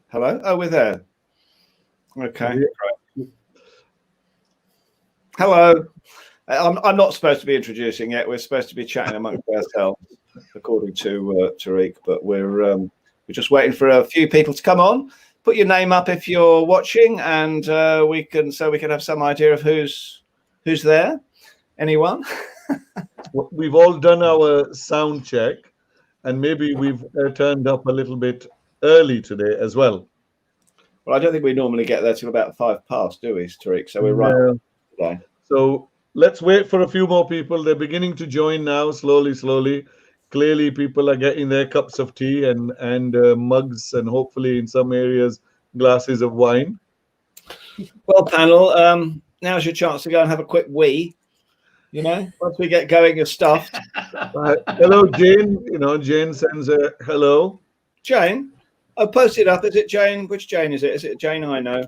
Hello? Oh, we're there. Okay. Hello. I'm not supposed to be introducing yet. We're supposed to be chatting amongst ourselves, according to Tariq. But we're just waiting for a few people to come on. Put your name up if you're watching, and we can have some idea of who's there. Anyone? We've all done our sound check, and maybe we've turned up a little bit early today as well. Well, I don't think we normally get there till about 5 past, do we, Tariq? So we're right today. So let's wait for a few more people. They're beginning to join now, slowly. Clearly, people are getting their cups of tea and mugs, and hopefully, in some areas, glasses of wine. Well, panel, now's your chance to go and have a quick wee. You know, once we get going, you're stuffed. Hello, Jane. Jane sends a hello. Jane? Oh, post it up. Is it Jane? Which Jane is it? Is it Jane I know?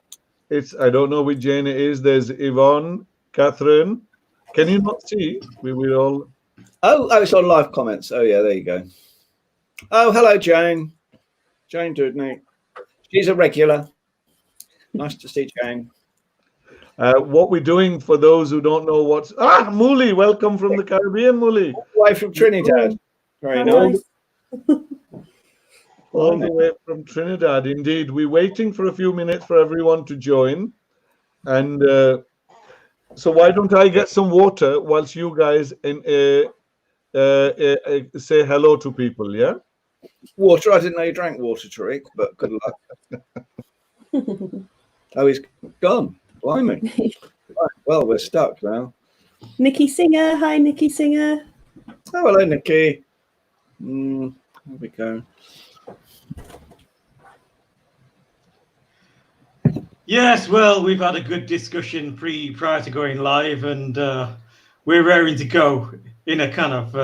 I don't know which Jane it is. There's Yvonne, Catherine. Can you not see? We will all. Oh, it's on live comments. Oh, yeah, there you go. Oh, hello, Jane. Jane Dudney. She's a regular. Nice to see Jane. What we're doing, for those who don't know what's... Muli, welcome from the Caribbean, Muli. All the way from Trinidad. Very nice. All the way from Trinidad, indeed. We're waiting for a few minutes for everyone to join. And so why don't I get some water whilst you guys say hello to people, yeah? Water? I didn't know you drank water, Tariq, but good luck. Oh, he's gone. Blimey. Right, well, we're stuck now. Nikki Singer. Hi, Nikki Singer. Oh, hello, Nikki. There we go. Yes, well, we've had a good discussion prior to going live, and we're raring to go in a kind of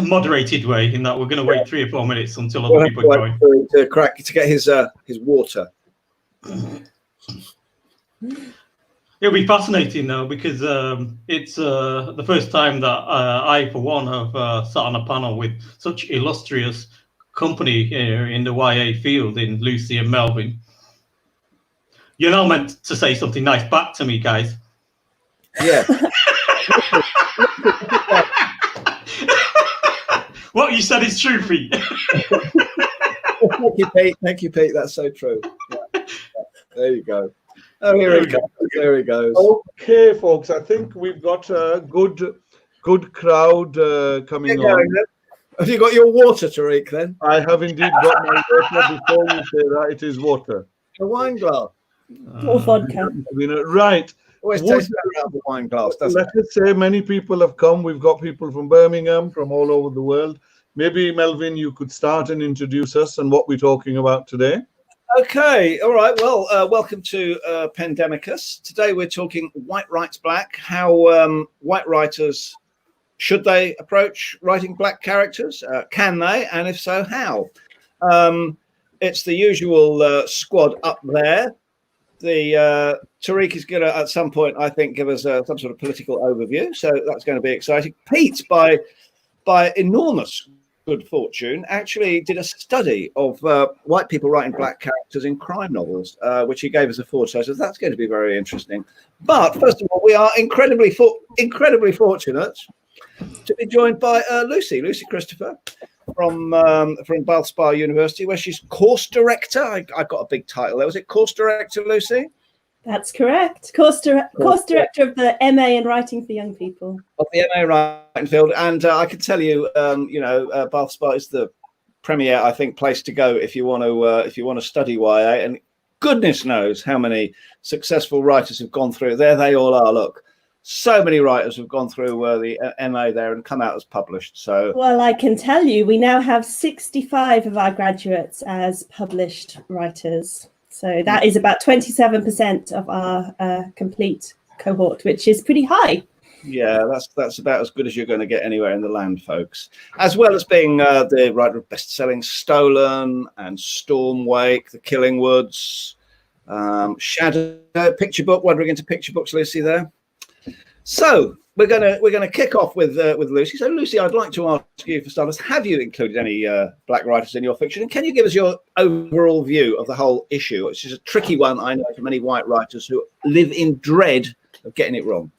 moderated way, in that we're going to wait 3 or 4 minutes until other people join. To get his water. It'll be fascinating though, because it's the first time that I, for one, have sat on a panel with such illustrious company here in the YA field, in Lucy and Melvin. You're not meant to say something nice back to me, guys. Yeah. What you said is true, Pete. Thank you, Pete. Thank you, Pete. That's so true. Yeah. There you go. Oh, here he goes. There he goes. Okay, folks. I think we've got a good crowd coming on. Have you got your water, Tariq, then? I have indeed got my water. Before you say that, it is water. A wine glass. Or vodka. Right. Always tastes better out of a wine glass, doesn't it? Let us say many people have come. We've got people from Birmingham, from all over the world. Maybe, Melvin, you could start and introduce us and what we're talking about today. Okay, all right. Well, welcome to Pandemicus. Today we're talking White Writes Black, how white writers, should they approach writing black characters? Can they? And if so, how? It's the usual squad up there. The Tariq is going to, at some point, I think, give us some sort of political overview. So that's going to be exciting. Pete, by enormous good fortune, actually did a study of white people writing black characters in crime novels, which he gave us a forward. So that's going to be very interesting. But first of all, we are incredibly fortunate to be joined by Lucy Christopher from Bath Spa University, where she's course director. I got a big title there. Was it course director, Lucy? That's correct. Course director of the MA in Writing for Young People. Of the MA Writing field. And I can tell you, Bath Spa is the premier, I think, place to go if you want to study YA. And goodness knows how many successful writers have gone through. There they all are. Look, so many writers have gone through the MA there and come out as published. So, well, I can tell you, we now have 65 of our graduates as published writers. So that is about 27% of our complete cohort, which is pretty high. Yeah, that's about as good as you're going to get anywhere in the land, folks. As well as being the writer of best-selling Stolen and Stormwake, The Killing Woods, Shadow, Picture Book, wandering into picture books, Lucy there. So we're gonna kick off with Lucy. So Lucy, I'd like to ask you for starters, have you included any black writers in your fiction, and can you give us your overall view of the whole issue? It's just a tricky one, I know, for many white writers who live in dread of getting it wrong.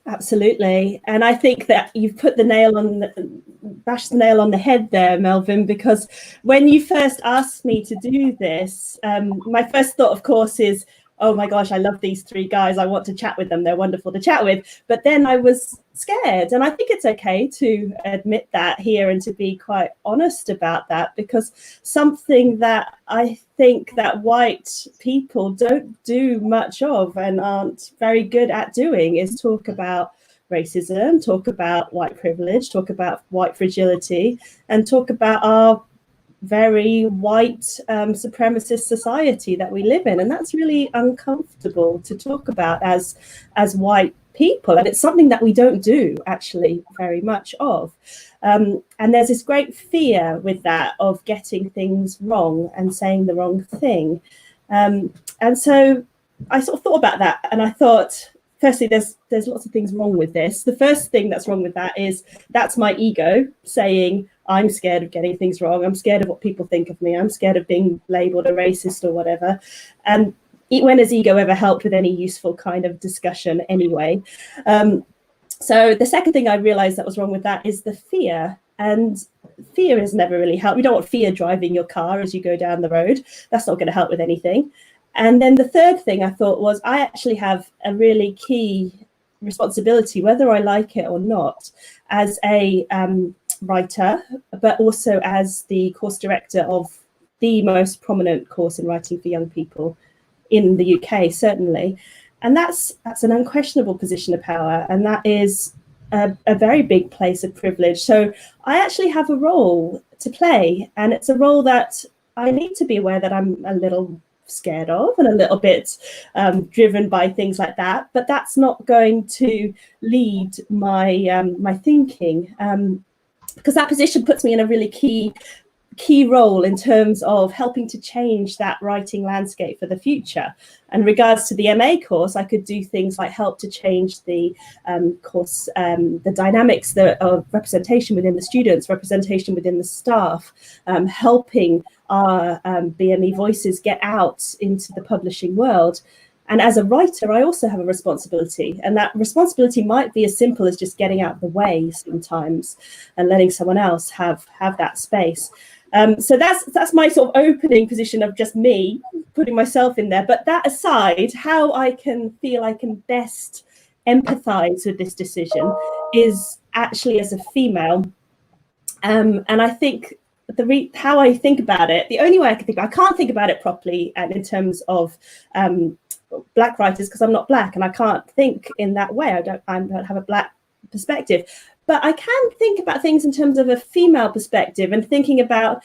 Absolutely, and I think that you've put bashed the nail on the head there, Melvin, because when you first asked me to do this, my first thought, of course, is, oh my gosh, I love these three guys. I want to chat with them. They're wonderful to chat with. But then I was scared. And I think it's okay to admit that here and to be quite honest about that, because something that I think that white people don't do much of and aren't very good at doing is talk about racism, talk about white privilege, talk about white fragility, and talk about our very white supremacist society that we live in. And that's really uncomfortable to talk about as white people. And it's something that we don't do actually very much of. And there's this great fear with that of getting things wrong and saying the wrong thing. And so I sort of thought about that, and I thought, firstly, there's lots of things wrong with this. The first thing that's wrong with that is that's my ego saying, I'm scared of getting things wrong. I'm scared of what people think of me. I'm scared of being labeled a racist or whatever. And when has ego ever helped with any useful kind of discussion anyway? So the second thing I realized that was wrong with that is the fear. And fear has never really helped. We don't want fear driving your car as you go down the road. That's not going to help with anything. And then the third thing I thought was, I actually have a really key responsibility, whether I like it or not, as a writer, but also as the course director of the most prominent course in writing for young people in the UK, certainly. And that's an unquestionable position of power, and that is a very big place of privilege. So I actually have a role to play, and it's a role that I need to be aware that I'm a little scared of and a little bit driven by things like that, but that's not going to lead my my thinking, because that position puts me in a really key role in terms of helping to change that writing landscape for the future. And regards to the MA course, I could do things like help to change the course, the dynamics of representation within the students, representation within the staff, helping our BME voices get out into the publishing world. And as a writer, I also have a responsibility, and that responsibility might be as simple as just getting out of the way sometimes and letting someone else have that space. So that's my sort of opening position of just me putting myself in there. But that aside, how I can feel I can best empathize with this decision is actually as a female. And I think how I think about it, the only way I can think, I can't think about it properly and in terms of black writers, because I'm not black and I can't think in that way. I don't have a black perspective. But I can think about things in terms of a female perspective, and thinking about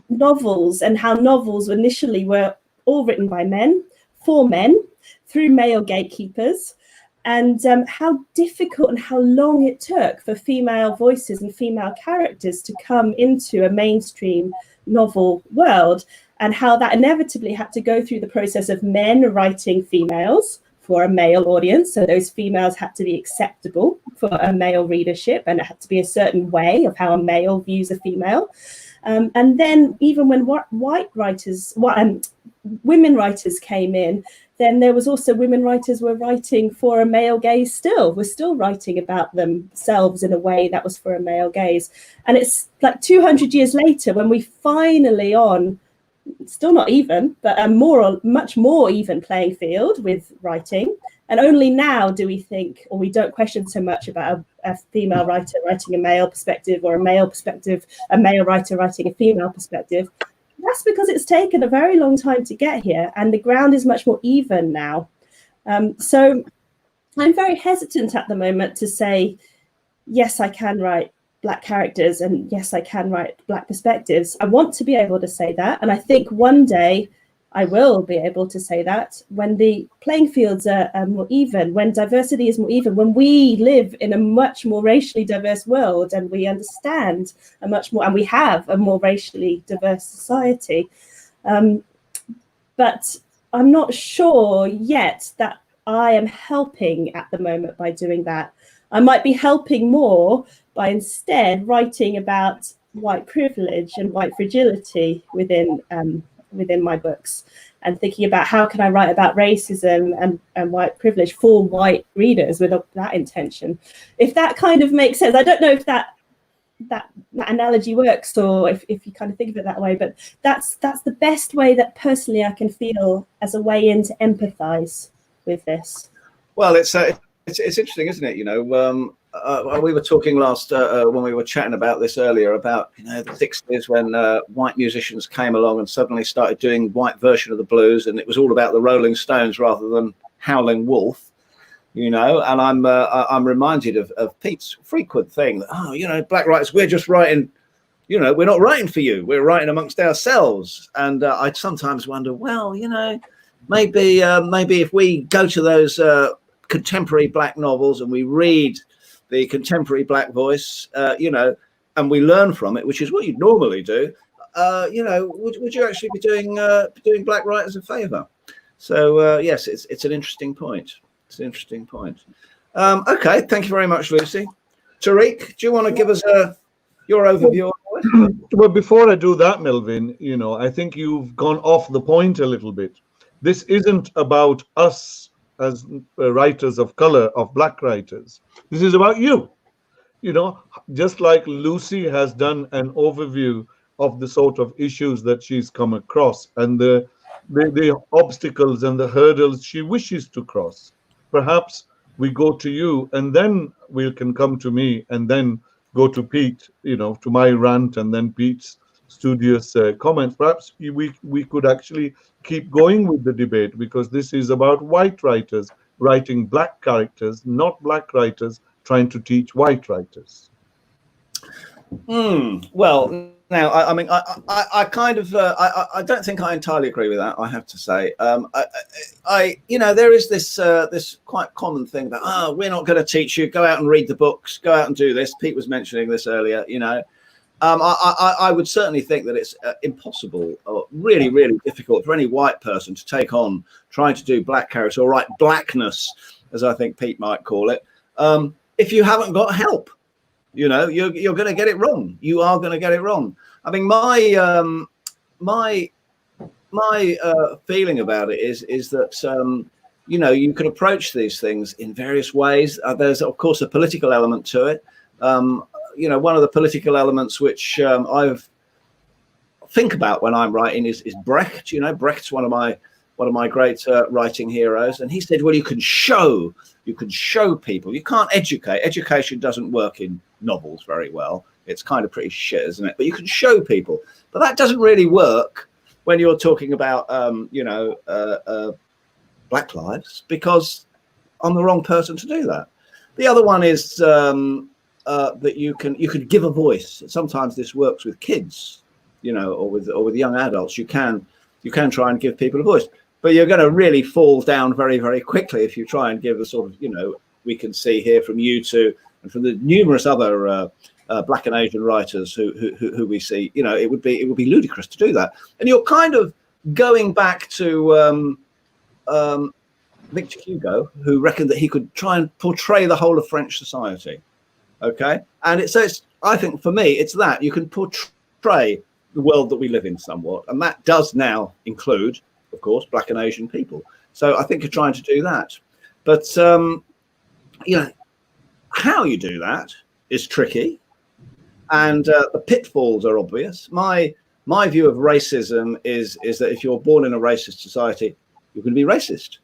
novels and how novels initially were all written by men, for men, through male gatekeepers, and how difficult and how long it took for female voices and female characters to come into a mainstream novel world, and how that inevitably had to go through the process of men writing females for a male audience. So those females had to be acceptable for a male readership, and it had to be a certain way of how a male views a female. And then even when women writers came in, then there was also women writers were writing for a male gaze still. We're still writing about themselves in a way that was for a male gaze. And it's like 200 years later when we finally still not even, but much more even playing field with writing. And only now do we think, or we don't question so much about a female writer writing a male perspective, or a male writer writing a female perspective. That's because it's taken a very long time to get here, and the ground is much more even now. So I'm very hesitant at the moment to say, yes, I can write Black characters, and yes, I can write Black perspectives. I want to be able to say that, and I think one day I will be able to say that when the playing fields are more even, when diversity is more even, when we live in a much more racially diverse world, and we understand and we have a more racially diverse society. But I'm not sure yet that I am helping at the moment by doing that. I might be helping more by instead writing about white privilege and white fragility within my books, and thinking about how can I write about racism and white privilege for white readers with that intention. If that kind of makes sense. I don't know if that analogy works, or if you kind of think of it that way, but that's the best way that personally I can feel as a way in to empathize with this. Well, it's interesting, isn't it? You know, we were talking last when we were chatting about this earlier about, you know, the 60s when white musicians came along and suddenly started doing white version of the blues, and it was all about the Rolling Stones rather than Howlin' Wolf, you know. And I'm reminded of Pete's frequent thing that, oh, you know, black writers, we're just writing, you know, we're not writing for you, we're writing amongst ourselves. And I sometimes wonder, well, you know, maybe if we go to those contemporary black novels and we read the contemporary black voice, you know, and we learn from it, which is what you'd normally do, you know, would you actually be doing black writers a favor? So yes, it's an interesting point. It's an interesting point. Okay, thank you very much, Lucy. Tariq, do you want to give us your overview? Well, before I do that, Melvin, you know, I think you've gone off the point a little bit. This isn't about us as writers of color, of black writers. This is about you. You know, just like Lucy has done an overview of the sort of issues that she's come across and the obstacles and the hurdles she wishes to cross. Perhaps we go to you and then we can come to me and then go to Pete, you know, to my rant and then Pete's studious comments. Perhaps we could actually keep going with the debate, because this is about white writers writing black characters, not black writers trying to teach white writers. Well, now, I mean, I kind of, I don't think I entirely agree with that, I have to say. You know, there is this quite common thing about, oh, we're not going to teach you, go out and read the books, go out and do this. Pete was mentioning this earlier, you know. I would certainly think that it's impossible or really, really difficult for any white person to take on trying to do black characters or write blackness, as I think Pete might call it, if you haven't got help. You know, you're going to get it wrong. You are going to get it wrong. I mean, my feeling about it is that you know, you can approach these things in various ways. There's of course a political element to it. You know, one of the political elements which I think about when I'm writing is Brecht. You know, Brecht's one of my great writing heroes, and he said, well, you can show people. You can't educate. Education doesn't work in novels very well. It's kind of pretty shit, isn't it? But you can show people. But that doesn't really work when you're talking about you know, black lives, because I'm the wrong person to do that. The other one is that you can give a voice. Sometimes this works with kids, you know, or with young adults. You can try and give people a voice, but you're going to really fall down very, very quickly if you try and give the sort of, you know, we can see here from you two and from the numerous other black and Asian writers who we see, you know, it would be ludicrous to do that. And you're kind of going back to Victor Hugo, who reckoned that he could try and portray the whole of French society. Okay, and it's I think for me it's that you can portray the world that we live in somewhat, and that does now include, of course, black and Asian people. So I think you're trying to do that, but you know, how you do that is tricky, and the pitfalls are obvious. My view of racism is that if you're born in a racist society, you're going to be racist.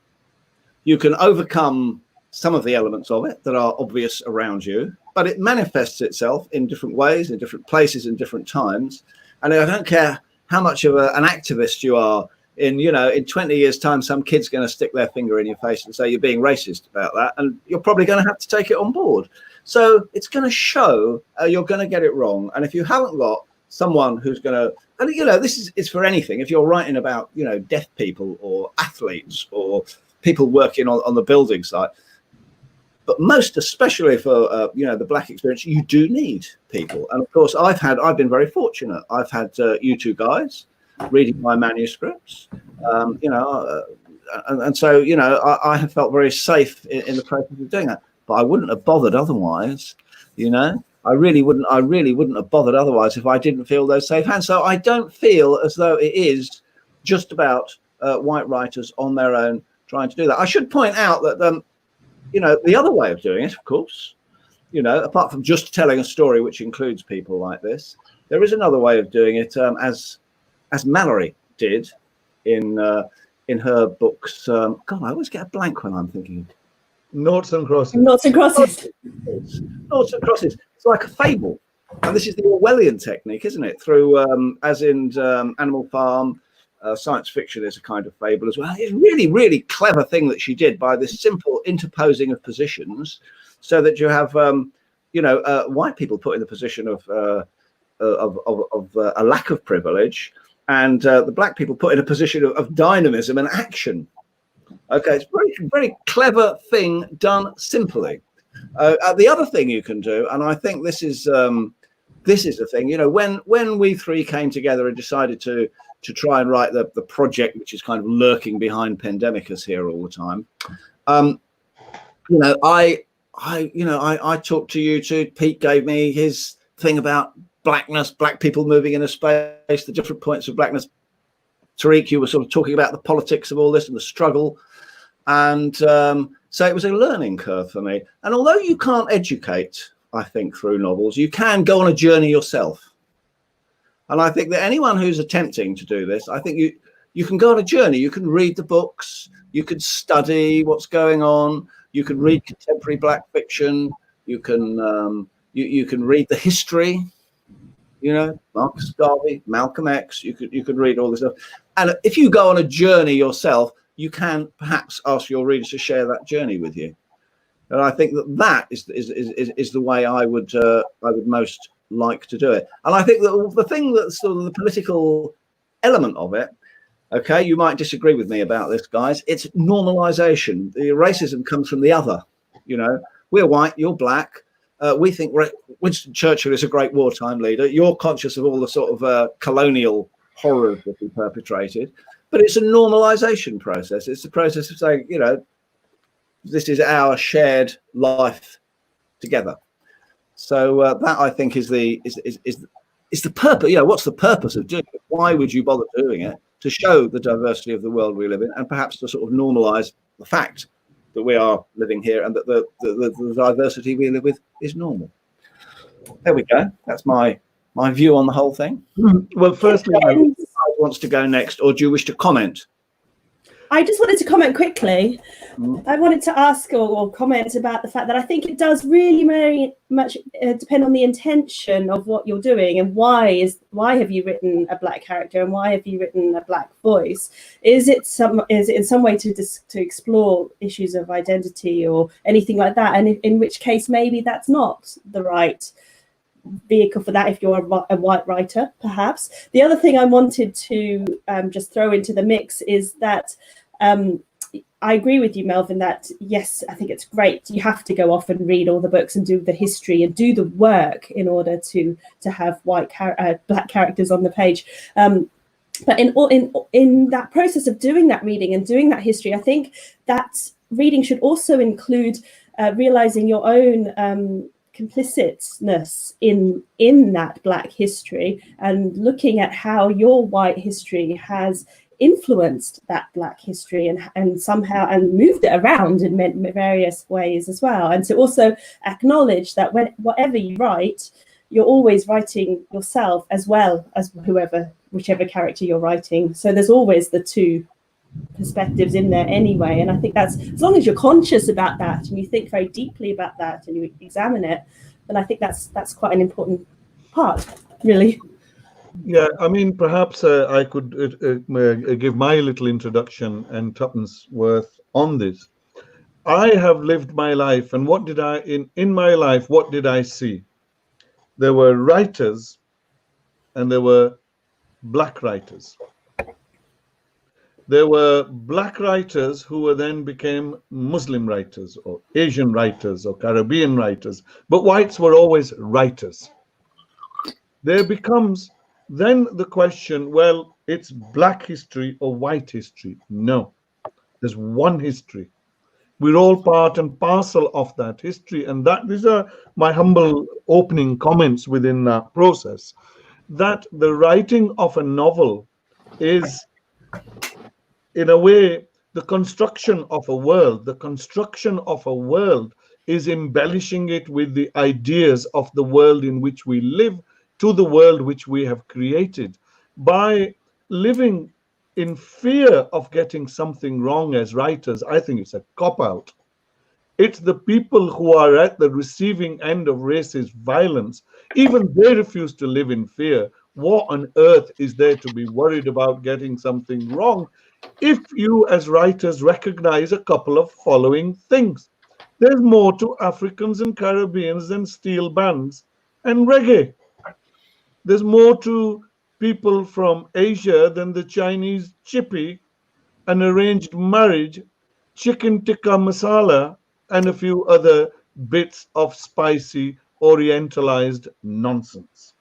You can overcome some of the elements of it that are obvious around you, but it manifests itself in different ways, in different places, in different times. And I don't care how much of an activist you are, in 20 years' time, some kid's going to stick their finger in your face and say you're being racist about that, and you're probably going to have to take it on board. So it's going to show you're going to get it wrong. And if you haven't got someone who's going to, and you know, this is for anything. If you're writing about, you know, deaf people or athletes or people working on the building site, but most especially for you know, the black experience, you do need people. And of course, I've been very fortunate. I've had you two guys reading my manuscripts. You know, and so, you know, I have felt very safe in the process of doing that. But I wouldn't have bothered otherwise, you know. I really wouldn't have bothered otherwise if I didn't feel those safe hands. So I don't feel as though it is just about white writers on their own trying to do that. I should point out that, you know, the other way of doing it, of course, you know, apart from just telling a story which includes people like this, there is another way of doing it, as Mallory did in her books. God, I always get a blank when I'm thinking of Noughts and crosses. Noughts and crosses. Noughts and crosses. It's like a fable, and this is the Orwellian technique, isn't it? Through as in Animal Farm, science fiction is a kind of fable as well. It's a really, really clever thing that she did by this simple interposing of positions, so that you have, you know, white people put in the position of a lack of privilege, and the black people put in a position of dynamism and action. Okay, it's a very, very clever thing done simply. The other thing you can do, and I think this is the thing, you know, when we three came together and decided to try and write the project, which is kind of lurking behind Pandemicus here all the time, you know, I talked to you too. Pete gave me his thing about blackness, black people moving in a space, the different points of blackness. Tariq, you were sort of talking about the politics of all this and the struggle. And so it was a learning curve for me. And although you can't educate, I think, through novels, you can go on a journey yourself. And I think that anyone who's attempting to do this, I think you can go on a journey. You can read the books, you can study what's going on, you can read contemporary black fiction, you can you can read the history, you know, Marcus Garvey, Malcolm X, you could read all this stuff. And if you go on a journey yourself, you can perhaps ask your readers to share that journey with you. And I think that is the way I would most like to do it. And I think that the thing that's sort of the political element of it, okay, you might disagree with me about this, guys, it's normalization. The racism comes from the other. You know, we're white, you're black. We think Winston Churchill is a great wartime leader. You're conscious of all the sort of colonial horrors that he perpetrated. But it's a normalization process. It's the process of saying, you know, this is our shared life together. So that, I think, is the purpose. You know, what's the purpose of doing it? Why would you bother doing it? To show the diversity of the world we live in, and perhaps to sort of normalize the fact that we are living here and that the diversity we live with is normal. There we go. That's my view on the whole thing. Well, firstly, wants to go next, or do you wish to comment? I just wanted to comment quickly. I wanted to ask or comment about the fact that I think it does really very much depend on the intention of what you're doing, and why have you written a black character, and why have you written a black voice? Is it in some way to explore issues of identity or anything like that? And in which case maybe that's not the right vehicle for that if you're a white writer, perhaps. The other thing I wanted to just throw into the mix is that I agree with you, Melvin, that yes, I think it's great. You have to go off and read all the books and do the history and do the work in order to have black characters on the page. But in that process of doing that reading and doing that history, I think that reading should also include realizing your own complicitness in that black history, and looking at how your white history has influenced that black history and somehow and moved it around in various ways as well. And to also acknowledge that whatever you write, you're always writing yourself as well as whichever character you're writing. So there's always the two perspectives in there anyway. And I think that's, as long as you're conscious about that and you think very deeply about that and you examine it, then I think that's quite an important part, really. Yeah, I mean, perhaps I could give my little introduction and tuppence worth on this. I have lived my life, and what did I in my life? What did I see? There were writers, and there were black writers. There were black writers who then became Muslim writers or Asian writers or Caribbean writers, but whites were always writers. There becomes then the question, well, it's black history or white history? No. There's one history. We're all part and parcel of that history. And that these are my humble opening comments within that process. That the writing of a novel is, in a way, the construction of a world. The construction of a world is embellishing it with the ideas of the world in which we live to the world which we have created. By living in fear of getting something wrong as writers, I think it's a cop-out. It's the people who are at the receiving end of racist violence. Even they refuse to live in fear. What on earth is there to be worried about getting something wrong if you as writers recognize a couple of following things? There's more to Africans and Caribbeans than steel bands and reggae. There's more to people from Asia than the Chinese chippy, an arranged marriage, chicken tikka masala, and a few other bits of spicy orientalized nonsense.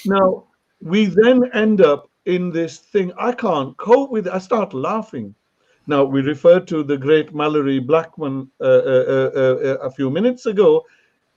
Now, we then end up in this thing. I can't cope with it. I start laughing. Now, we referred to the great Mallory Blackman a few minutes ago.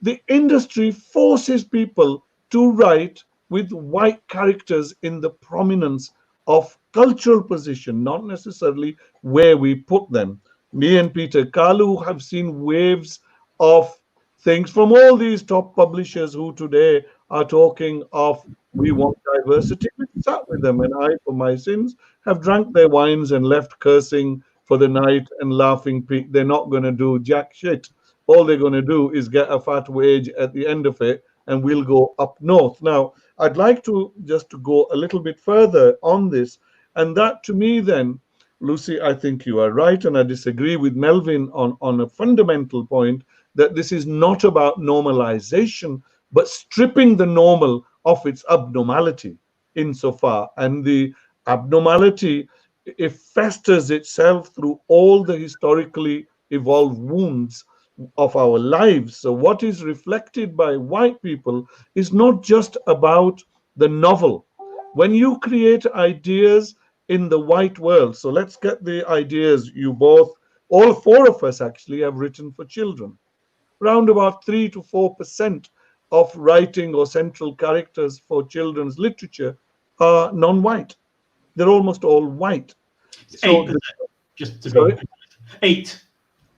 The industry forces people to write with white characters in the prominence of cultural position, not necessarily where we put them. Me and Peter Kalu have seen waves of things from all these top publishers who today are talking of we want diversity. We sat with them, and I, for my sins, have drank their wines and left cursing for the night and laughing. They're not going to do jack shit. All they're going to do is get a fat wage at the end of it, and we'll go up north. Now, I'd like to just to go a little bit further on this, and that to me then, Lucy, I think you are right, and I disagree with Melvin on a fundamental point that this is not about normalization, but stripping the normal of its abnormality insofar. And the abnormality, it festers itself through all the historically evolved wounds of our lives. So what is reflected by white people is not just about the novel. When you create ideas in the white world, so let's get the ideas you both, all four of us actually have written for children. Around about 3 to 4% of writing or central characters for children's literature are non-white. They're almost all white. So 8%, just to sorry? be 8.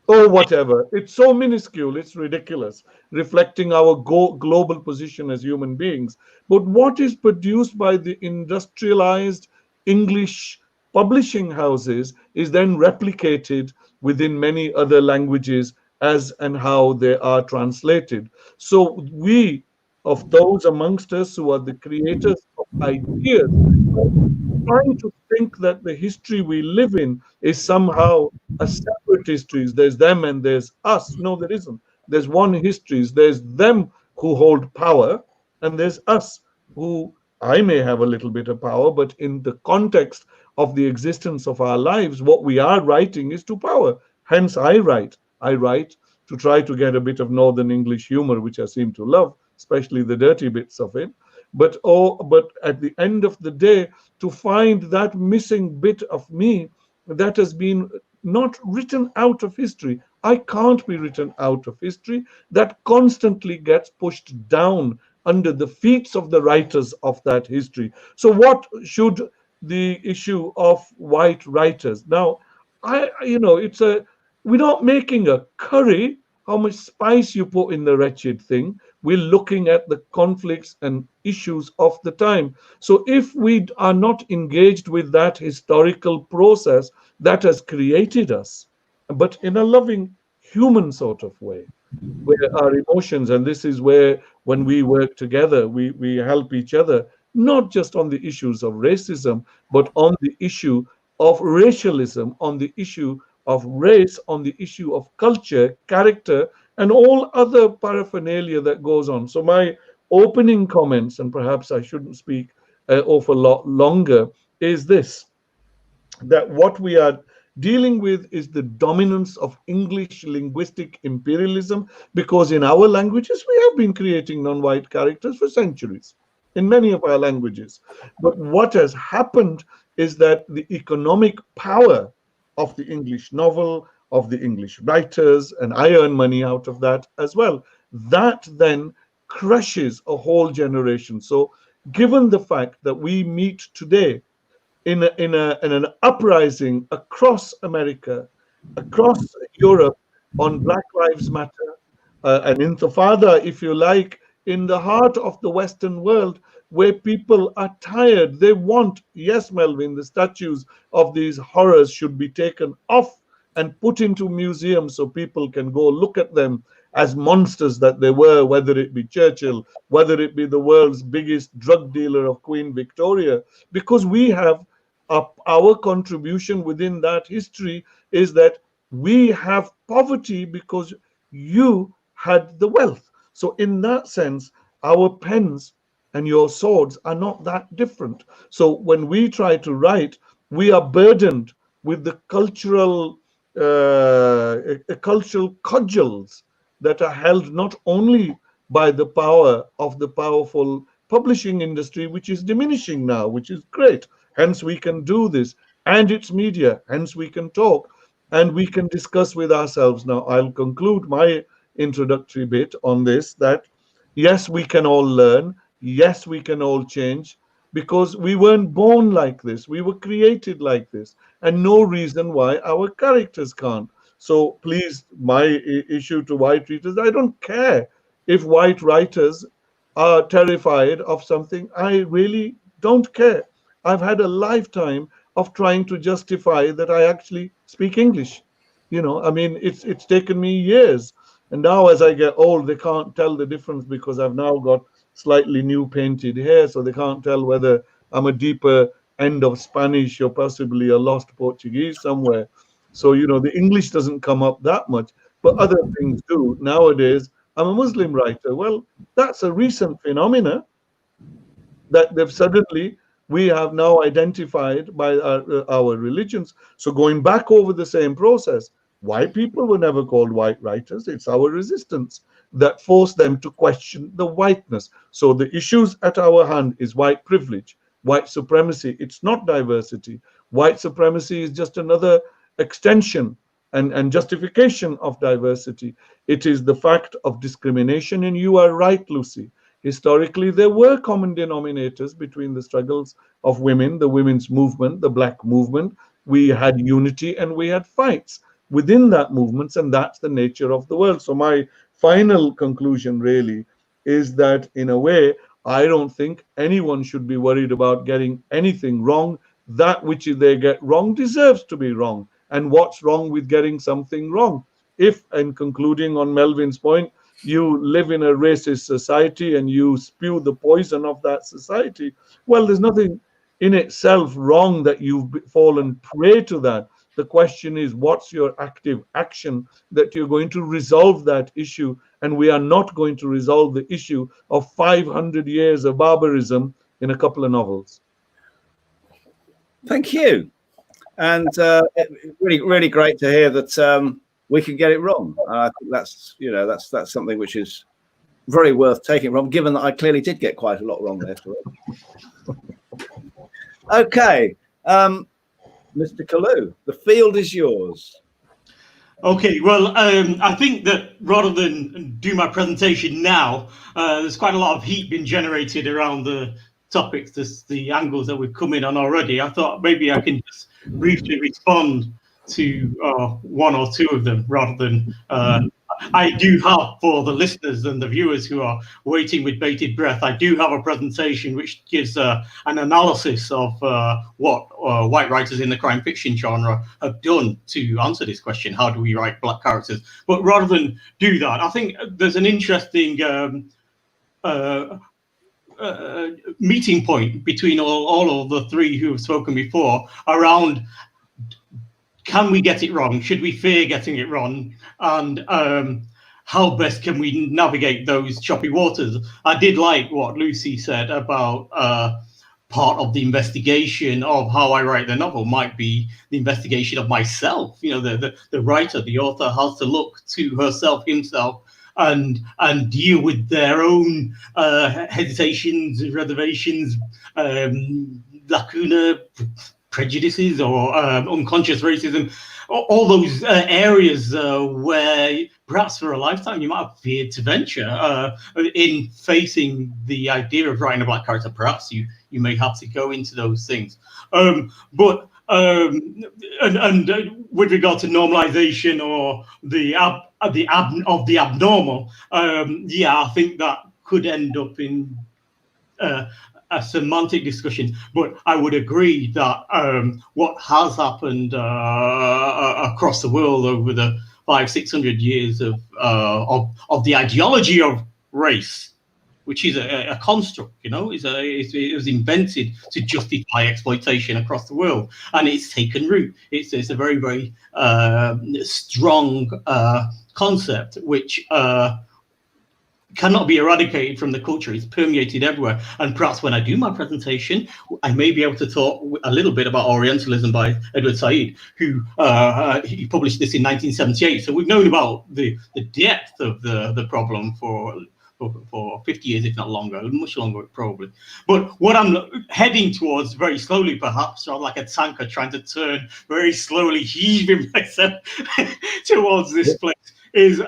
Or whatever. It's so minuscule, it's ridiculous, reflecting our global position as human beings. But what is produced by the industrialized English publishing houses is then replicated within many other languages as and how they are translated. So we, of those amongst us who are the creators of ideas, trying to think that the history we live in is somehow a separate history. There's them and there's us. No, there isn't. There's one history. There's them who hold power, and there's us who, I may have a little bit of power, but in the context of the existence of our lives, what we are writing is to power. Hence, I write. I write to try to get a bit of Northern English humor, which I seem to love, especially the dirty bits of it. But at the end of the day, to find that missing bit of me that has been not written out of history. I can't be written out of history. That constantly gets pushed down under the feet of the writers of that history. So what should the issue of white writers? Now, we're not making a curry, how much spice you put in the wretched thing. We're looking at the conflicts and issues of the time. So if we are not engaged with that historical process that has created us, but in a loving human sort of way, where our emotions, and this is where when we work together, we help each other, not just on the issues of racism, but on the issue of racialism, on the issue of race, on the issue of culture, character, and all other paraphernalia that goes on. So my opening comments, and perhaps I shouldn't speak an awful lot longer, is this, that what we are dealing with is the dominance of English linguistic imperialism, because in our languages, we have been creating non-white characters for centuries, in many of our languages. But what has happened is that the economic power of the English novel, of the English writers, and I earn money out of that as well. That then crushes a whole generation. So given the fact that we meet today in an uprising across America, across Europe on Black Lives Matter, an intifada, if you like, in the heart of the Western world, where people are tired. They want, yes, Melvin, the statues of these horrors should be taken off and put into museums so people can go look at them as monsters that they were, whether it be Churchill, whether it be the world's biggest drug dealer of Queen Victoria, because we have our contribution within that history is that we have poverty because you had the wealth. So in that sense, our pens and your swords are not that different. So when we try to write, we are burdened with the cultural cudgels that are held not only by the power of the powerful publishing industry, which is diminishing now, which is great. Hence we can do this, and it's media, hence we can talk and we can discuss with ourselves. Now I'll conclude my introductory bit on this, that yes, we can all learn, yes, we can all change, because we weren't born like this, we were created like this, and no reason why our characters can't. So please, my issue to white readers, I don't care if white writers are terrified of something. I really don't care. I've had a lifetime of trying to justify that I actually speak English. You know, I mean, it's taken me years. And now as I get old, they can't tell the difference because I've now got slightly new painted hair, so they can't tell whether I'm a deeper end of Spanish or possibly a lost Portuguese somewhere. So, you know, the English doesn't come up that much, but other things do. Nowadays, I'm a Muslim writer. Well, that's a recent phenomena that they've suddenly, we have now identified by our religions. So going back over the same process, white people were never called white writers. It's our resistance that forced them to question the whiteness. So the issues at our hand is white privilege, white supremacy. It's not diversity. White supremacy is just another extension and justification of diversity. It is the fact of discrimination. And you are right, Lucy. Historically, there were common denominators between the struggles of women, the women's movement, the Black movement. We had unity and we had fights within that movement, and that's the nature of the world. So my final conclusion really is that, in a way, I don't think anyone should be worried about getting anything wrong. That which they get wrong deserves to be wrong. And what's wrong with getting something wrong? If, and concluding on Melvin's point, you live in a racist society and you spew the poison of that society, well, there's nothing in itself wrong that you've fallen prey to that. The question is, what's your active action that you're going to resolve that issue? And we are not going to resolve the issue of 500 years of barbarism in a couple of novels. Thank you. And really, really great to hear that we can get it wrong. I think that's, you know, that's something which is very worth taking from, given that I clearly did get quite a lot wrong there. Okay, Mr. Kalu, the field is yours. Okay, well, I think that rather than do my presentation now, there's quite a lot of heat being generated around the topics, the angles that we've come in on already. I thought maybe I can just briefly respond to one or two of them rather than I do have, for the listeners and the viewers who are waiting with bated breath, I do have a presentation which gives an analysis of what white writers in the crime fiction genre have done to answer this question: how do we write Black characters? But rather than do that, I think there's an interesting meeting point between all of the three who have spoken before around, can we get it wrong? Should we fear getting it wrong? And how best can we navigate those choppy waters? I did like what Lucy said about part of the investigation of how I write the novel might be the investigation of myself. You know, the writer, the author has to look to herself, himself, and deal with their own hesitations, reservations, lacuna, prejudices or unconscious racism, all those areas where perhaps for a lifetime you might have feared to venture in facing the idea of writing a black character. Perhaps you may have to go into those things. But with regard to normalization or the abnormal, I think that could end up in a semantic discussion. But I would agree that what has happened across the world over the 500-600 years of the ideology of race, which is a construct, it was invented to justify exploitation across the world, and it's taken root. It's a very, very strong concept which cannot be eradicated from the culture. It's permeated everywhere. And perhaps when I do my presentation, I may be able to talk a little bit about Orientalism by Edward Said, who he published this in 1978. So we've known about the depth of the problem for 50 years, if not longer, much longer probably. But what I'm heading towards very slowly, perhaps, or like a tanker trying to turn very slowly, heaving myself towards this place, is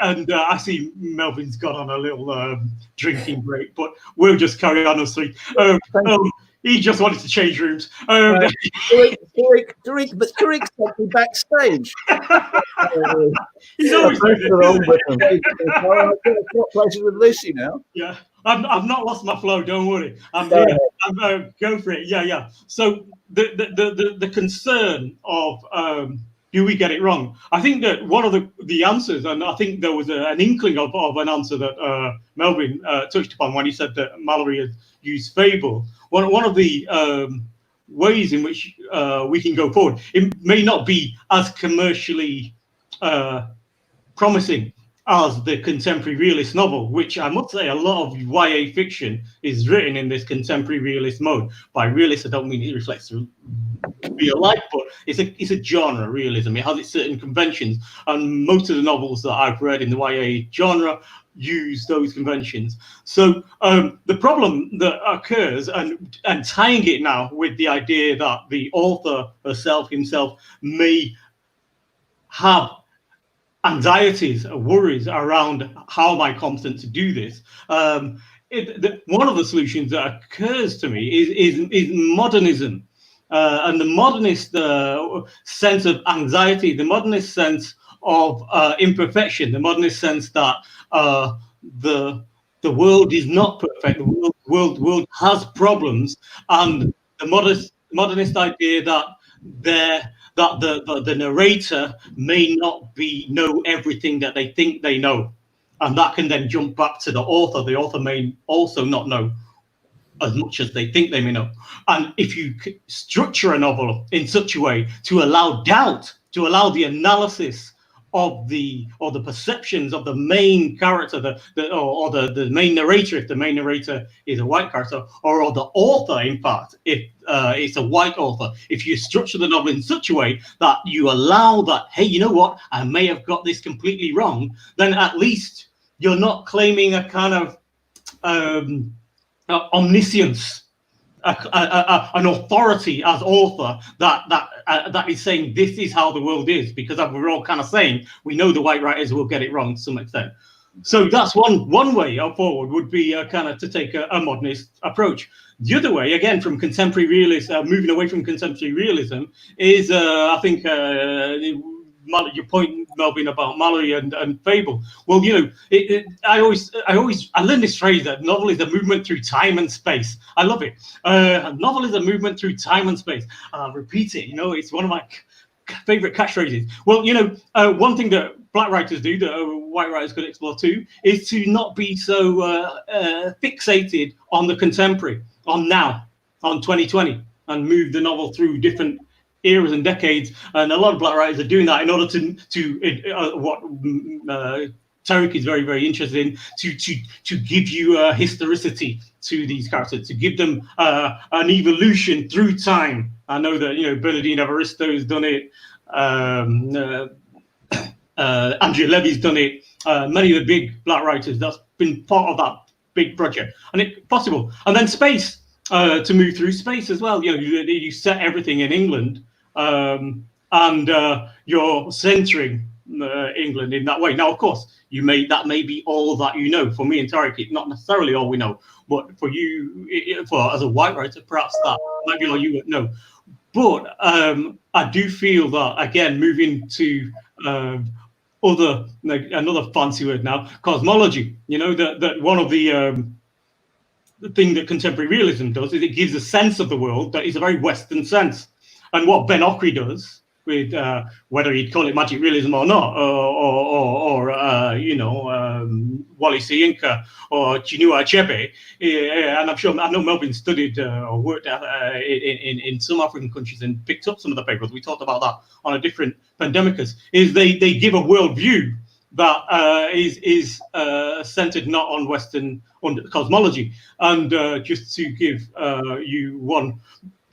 and I see Melvin's got on a little drinking break, but we'll just carry on as he just wanted to change rooms. Tariq sent me backstage. He's always places with Lucy now. Yeah, I've not lost my flow. Don't worry. I'm go for it. Yeah. So the concern of do we get it wrong? I think that one of the answers, and I think there was an inkling of an answer that Melvin touched upon when he said that Mallory had used fable. One of the ways in which we can go forward, it may not be as commercially promising as the contemporary realist novel, which I must say a lot of YA fiction is written in this contemporary realist mode. By realist, I don't mean it reflects real life, but it's a genre, realism. It has its certain conventions, and most of the novels that I've read in the YA genre use those conventions. So the problem that occurs, and tying it now with the idea that the author himself may have anxieties or worries around how am I competent to do this. One of the solutions that occurs to me is modernism. And the modernist sense of anxiety, the modernist sense of imperfection, the modernist sense that the world is not perfect, the world has problems, and the modernist idea that the narrator may not know everything that they think they know, and that can then jump back to the author. The author may also not know as much as they think they may know. And if you structure a novel in such a way to allow doubt, to allow the analysis of the perceptions of the main character, the main narrator, if the main narrator is a white character, or the author, in fact, if it's a white author, if you structure the novel in such a way that you allow that, hey, you know what, I may have got this completely wrong, then at least you're not claiming a kind of omniscience, an authority as author that is saying this is how the world is, because we're all kind of saying we know the white writers will get it wrong to some extent. So that's one way forward would be kind of to take a modernist approach. The other way, again, from contemporary realism, moving away from contemporary realism, is I think your point, Melvin, about Mallory and fable. Well, I learned this phrase that novel is a movement through time and space. I love it. A novel is a movement through time and space. I'll repeat it. It's one of my favorite catchphrases. Well, one thing that black writers do that white writers could explore too is to not be so fixated on the contemporary, on now, on 2020, and move the novel through different eras and decades. And a lot of black writers are doing that in order to what Tariq is very, very interested in, to give you a historicity to these characters, to give them an evolution through time. I know that Bernardine Evaristo has done it, Andrea Levy's done it, many of the big black writers. That's been part of that big project, and it's possible. And then space. to move through space as well. You set everything in England, and you're centering England in that way. Now, of course, that may be all that you know. For me and Tariq, it's not necessarily all we know, but for you, as a white writer, perhaps that might be all you would know. But I do feel that, again, moving to another fancy word now, cosmology. That one of the thing that contemporary realism does is it gives a sense of the world that is a very Western sense. And what Ben Okri does, with whether you'd call it magic realism or not, or Wally Soyinka or Chinua Achebe, and I know Melvin studied or worked in some African countries and picked up some of the papers. We talked about that on a different Pandemicus. Is they give a worldview that is centered not on Western cosmology. And just to give you one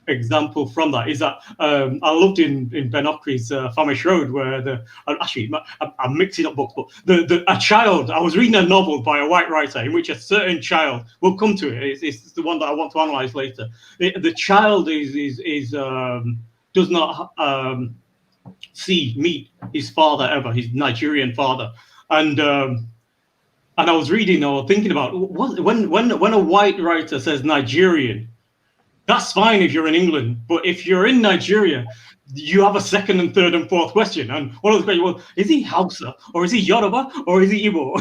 example from that is that I loved in Ben Okri's Famish Road, where I'm mixing up books, but a child, I was reading a novel by a white writer in which a certain child, we'll come to it, it's the one that I want to analyze later. The child does not meet his father ever, his Nigerian father. And I was reading or thinking about when a white writer says Nigerian, that's fine if you're in England, but if you're in Nigeria, you have a second and third and fourth question. And one of the questions, well, is he Hausa or is he Yoruba or is he Igbo?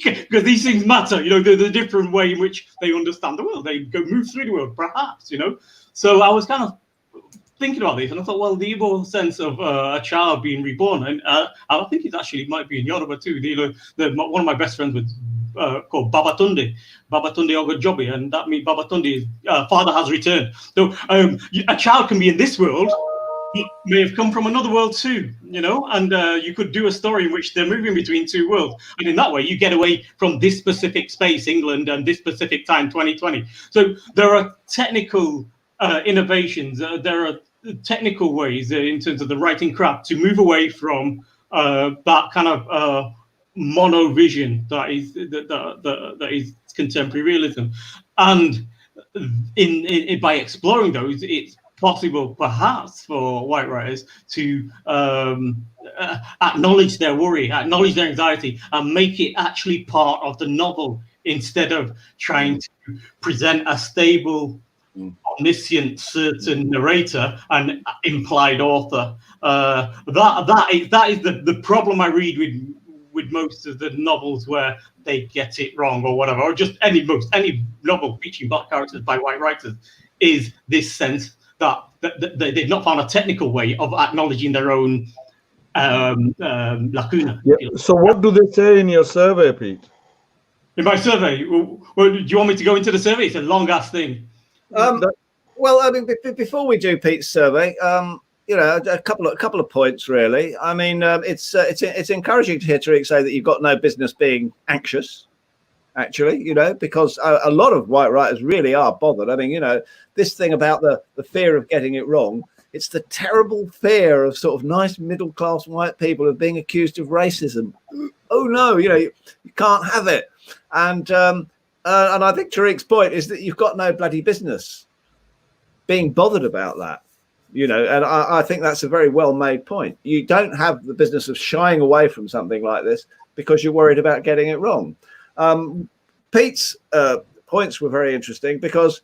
Because these things matter, the different way in which they understand the world. They move through the world, perhaps, So I was kind of thinking about this, and I thought, well, the Igbo sense of a child being reborn, and I think it actually might be in Yoruba too. One of my best friends was called Babatunde Ogojobi, and that means Babatunde is father has returned. So a child can be in this world, but may have come from another world too, and you could do a story in which they're moving between two worlds, and in that way you get away from this specific space, England, and this specific time, 2020. So there are technical innovations, there are technical ways in terms of the writing craft to move away from that kind of mono vision that is contemporary realism, and by exploring those, it's possible perhaps for white writers to acknowledge their worry, acknowledge their anxiety, and make it actually part of the novel instead of trying to present a stable, omniscient, certain narrator and implied author. That is the problem I read with most of the novels where they get it wrong or whatever, or just any novel featuring black characters by white writers, is this sense that they've not found a technical way of acknowledging their own lacuna. Yeah. So what do they say in your survey, Pete? In my survey? Well, do you want me to go into the survey? It's a long-ass thing. Well, I mean, before we do Pete's survey, a couple of points really. I mean, it's encouraging to hear Tariq say that you've got no business being anxious, actually, because a lot of white writers really are bothered. I mean, this thing about the fear of getting it wrong, it's the terrible fear of sort of nice middle class white people of being accused of racism. Oh no, you can't have it. And I think Tariq's point is that you've got no bloody business being bothered about that, and I think that's a very well-made point. You don't have the business of shying away from something like this because you're worried about getting it wrong. Pete's points were very interesting because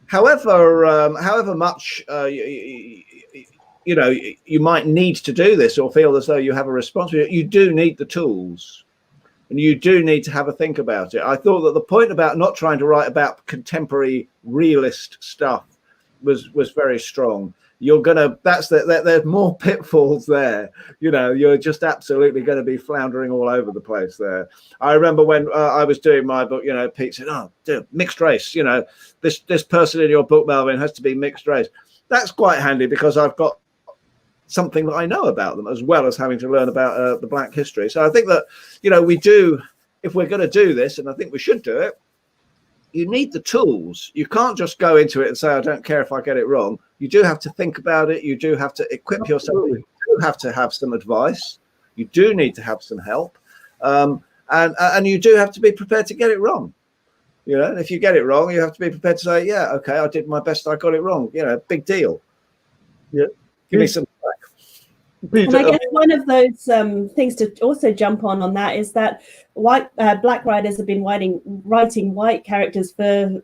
however much you might need to do this or feel as though you have a responsibility, you do need the tools. And you do need to have a think about it. I thought that the point about not trying to write about contemporary realist stuff was very strong. There's more pitfalls there. You're just absolutely going to be floundering all over the place there. I remember when I was doing my book, Pete said, "Oh, dude, mixed race. This person in your book, Melvin, has to be mixed race." That's quite handy because I've got something that I know about them as well as having to learn about the black history. So I think that, we do, if we're going to do this, and I think we should do it, you need the tools. You can't just go into it and say, I don't care if I get it wrong. You do have to think about it. You do have to equip yourself. You do have to have some advice. You do need to have some help. And you do have to be prepared to get it wrong. You know, and if you get it wrong, you have to be prepared to say, yeah, okay, I did my best, I got it wrong. You know, big deal. Yeah. Give me some. And I guess one of those things to also jump on that is that black writers have been writing white characters for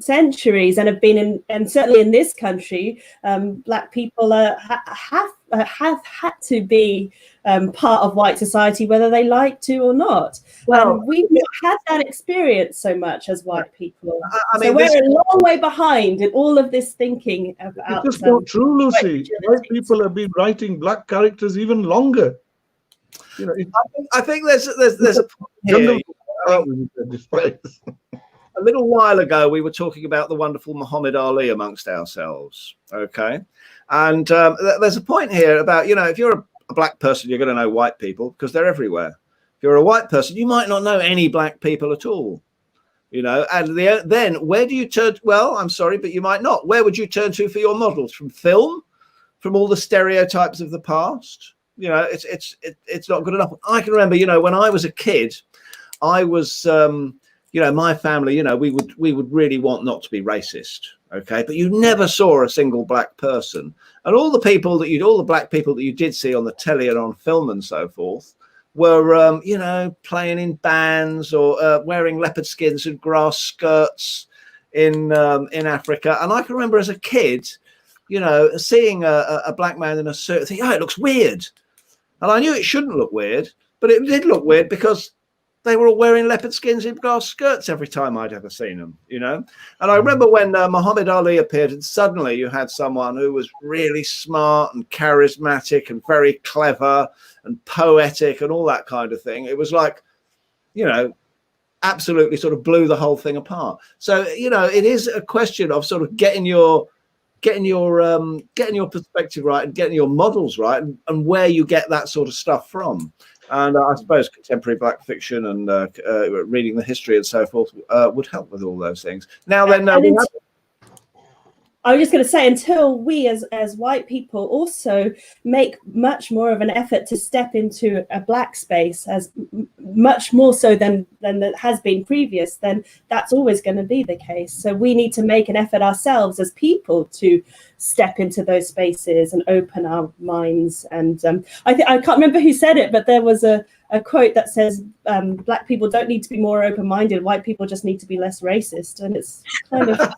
centuries and have been in, and certainly in this country, black people have had to be part of white society, whether they like to or not. Well, we've not had that experience so much as white people. I mean, so we're a long way behind in all of this thinking about. It's just not true, Lucy. White people have been writing black characters even longer. You know, I think there's a point here. A little while ago, we were talking about the wonderful Muhammad Ali amongst ourselves. Okay. And there's a point here about, you know, if you're a black person, you're going to know white people because they're everywhere. If you're a white person, you might not know any black people at all. You know, and then where do you turn? Well, I'm sorry, but you might not. Where would you turn to for your models? From film? From all the stereotypes of the past? You know, it's not good enough. I can remember, you know, when I was a kid, I was... you know, my family, you know, we would really want not to be racist, okay? But you never saw a single black person. And all the black people that you did see on the telly and on film and so forth were, you know, playing in bands or wearing leopard skins and grass skirts in Africa. And I can remember as a kid, you know, seeing a black man in a suit, thinking, oh, it looks weird. And I knew it shouldn't look weird, but it did look weird because they were all wearing leopard skins and grass skirts every time I'd ever seen them, you know. And I remember when Muhammad Ali appeared, and suddenly you had someone who was really smart and charismatic and very clever and poetic and all that kind of thing. It was like, you know, absolutely sort of blew the whole thing apart. So, you know, it is a question of sort of getting your perspective right and getting your models right, and where you get that sort of stuff from. And I suppose contemporary black fiction and reading the history and so forth would help with all those things. Now then, I was just going to say, until we as white people also make much more of an effort to step into a black space, as much more so than that has been previous, then that's always going to be the case. So we need to make an effort ourselves as people to step into those spaces and open our minds. And I can't remember who said it, but there was a quote that says black people don't need to be more open-minded, white people just need to be less racist. And it's kind of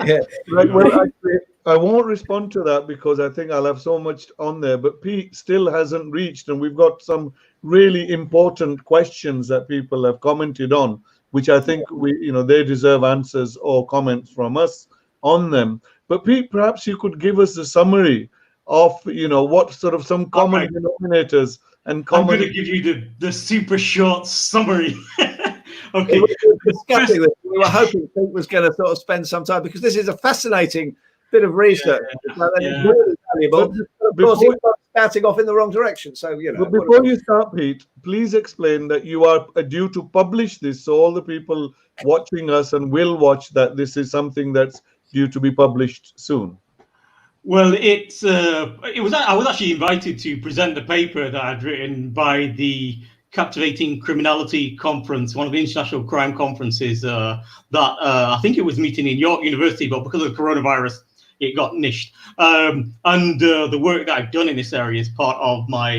yeah. Right, well, actually, I won't respond to that because I think I'll have so much on there, but Pete still hasn't reached, and we've got some really important questions that people have commented on, which I think they deserve answers or comments from us on them. But Pete, perhaps you could give us a summary of, what sort of some common denominators and common... I'm going to give you the super short summary. Okay. We were hoping Pete was going to sort of spend some time, because this is a fascinating bit of research. It's really valuable. Of course, he was spouting off in the wrong direction. So, But before you start, Pete, please explain that you are due to publish this, so all the people watching us and will watch that this is something that's due to be published soon. Well, I was actually invited to present the paper that I'd written by the Captivating Criminality Conference, one of the international crime conferences that I think it was meeting in York University, but because of coronavirus, it got niched. And the work that I've done in this area is part of my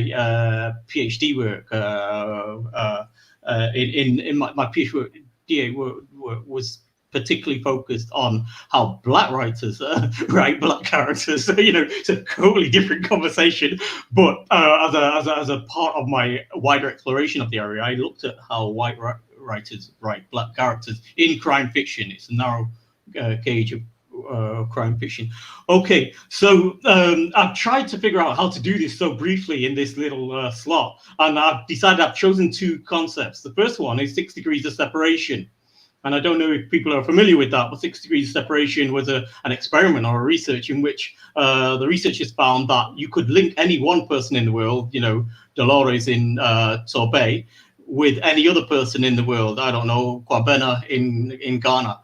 PhD work. In my PhD work was particularly focused on how black writers write black characters. It's a totally different conversation. But as a part of my wider exploration of the area, I looked at how white writers write black characters in crime fiction. It's a narrow gauge of crime fiction. Okay, so I've tried to figure out how to do this so briefly in this little slot, and I've decided I've chosen two concepts. The first one is 6 degrees of separation. And I don't know if people are familiar with that, but 6 degrees of separation was an experiment or a research in which the researchers found that you could link any one person in the world, Dolores in Torbay, with any other person in the world, I don't know, Kwabena in Ghana,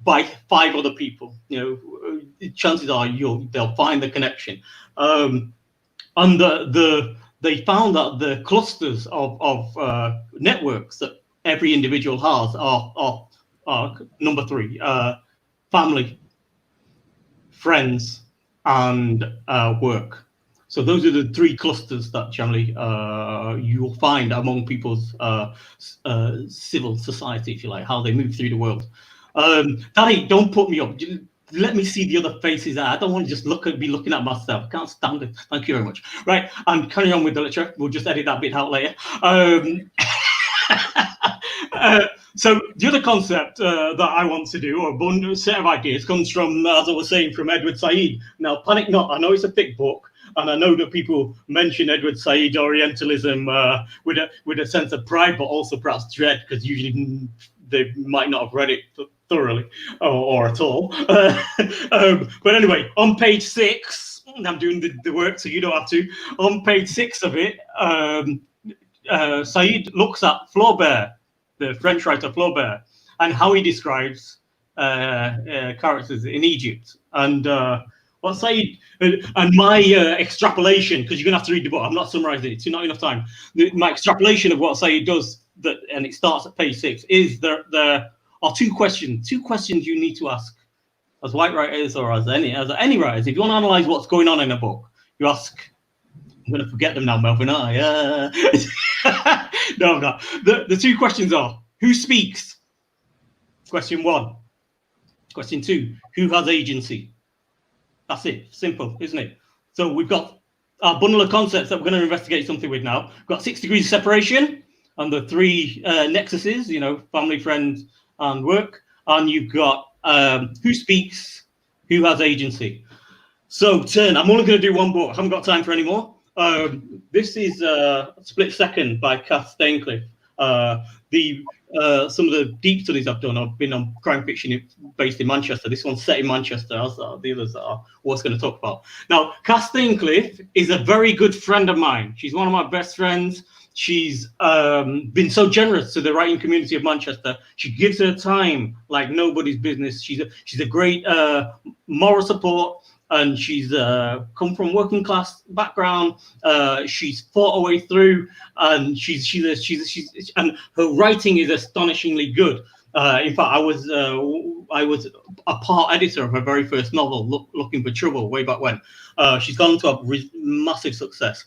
by 5 other people. Chances are they'll find the connection. And they found that the clusters of networks that every individual has are number 3: family, friends, and work. So those are the 3 clusters that generally you'll find among people's civil society, if you like, how they move through the world. Danny, don't put me up. Let me see the other faces. I don't want to just be looking at myself. I can't stand it. Thank you very much. Right, and carry on with the lecture. We'll just edit that bit out later. So the other concept that I want to do, or a set of ideas, comes from, as I was saying, from Edward Said. Now, panic not. I know it's a thick book, and I know that people mention Edward Said Orientalism with a sense of pride, but also perhaps dread, because usually they might not have read it thoroughly or at all. But anyway, on page 6, I'm doing the work, so you don't have to. On page 6 of it, Said looks at Flaubert, the French writer Flaubert, and how he describes characters in Egypt. And what Said, and my extrapolation, because you're going to have to read the book, I'm not summarizing it, it's not enough time. My extrapolation of what Said does, and it starts at page 6, is there are 2 questions you need to ask as white writers or as any writers. If you want to analyze what's going on in a book, you ask, I'm going to forget them now, Melvin. No, I'm not. The 2 questions are, who speaks? Question 1. Question 2, who has agency? That's it. Simple, isn't it? So we've got our bundle of concepts that we're going to investigate something with now. We've got 6 degrees of separation and the 3 nexuses, family, friends, and work. And you've got who speaks, who has agency. So I'm only going to do one book. I haven't got time for any more. This is Split Second by Cath Staincliffe. Some of the deep studies I've done have been on crime fiction based in Manchester. This one's set in Manchester, as are the others that are what's going to talk about. Now, Cath Staincliffe is a very good friend of mine. She's one of my best friends. She's been so generous to the writing community of Manchester. She gives her time like nobody's business. She's a great moral support. And she's come from working class background. She's fought her way through, and she's and her writing is astonishingly good. In fact, I was a part editor of her very first novel, Looking for Trouble, way back when. She's gone to a massive success.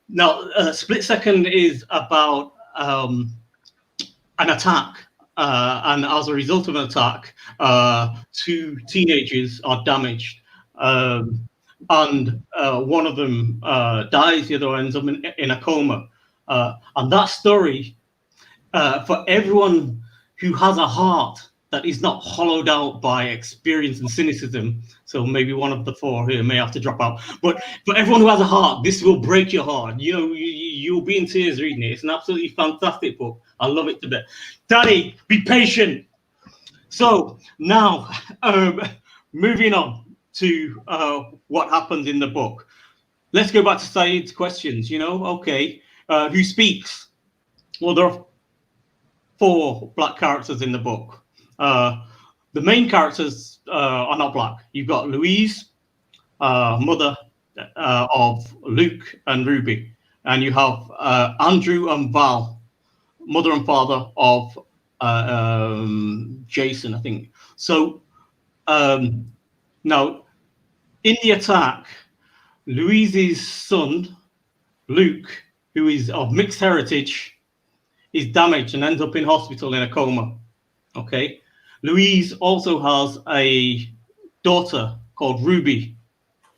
Now, Split Second is about an attack. And as a result of an attack, 2 teenagers are damaged. And one of them dies, the other ends up in a coma. And that story, for everyone who has a heart that is not hollowed out by experience and cynicism, so maybe one of the 4 here may have to drop out, but for everyone who has a heart, this will break your heart. You'll be in tears reading it. It's an absolutely fantastic book. I love it to death. Daddy, be patient. So now, moving on to what happens in the book. Let's go back to Said's questions. Okay, who speaks? Well, there are 4 black characters in the book. The main characters are not black. You've got Louise, mother of Luke and Ruby, and you have Andrew and Val, mother and father of Jason, I think. So now, in the attack, Louise's son, Luke, who is of mixed heritage, is damaged and ends up in hospital in a coma. Okay. Louise also has a daughter called Ruby.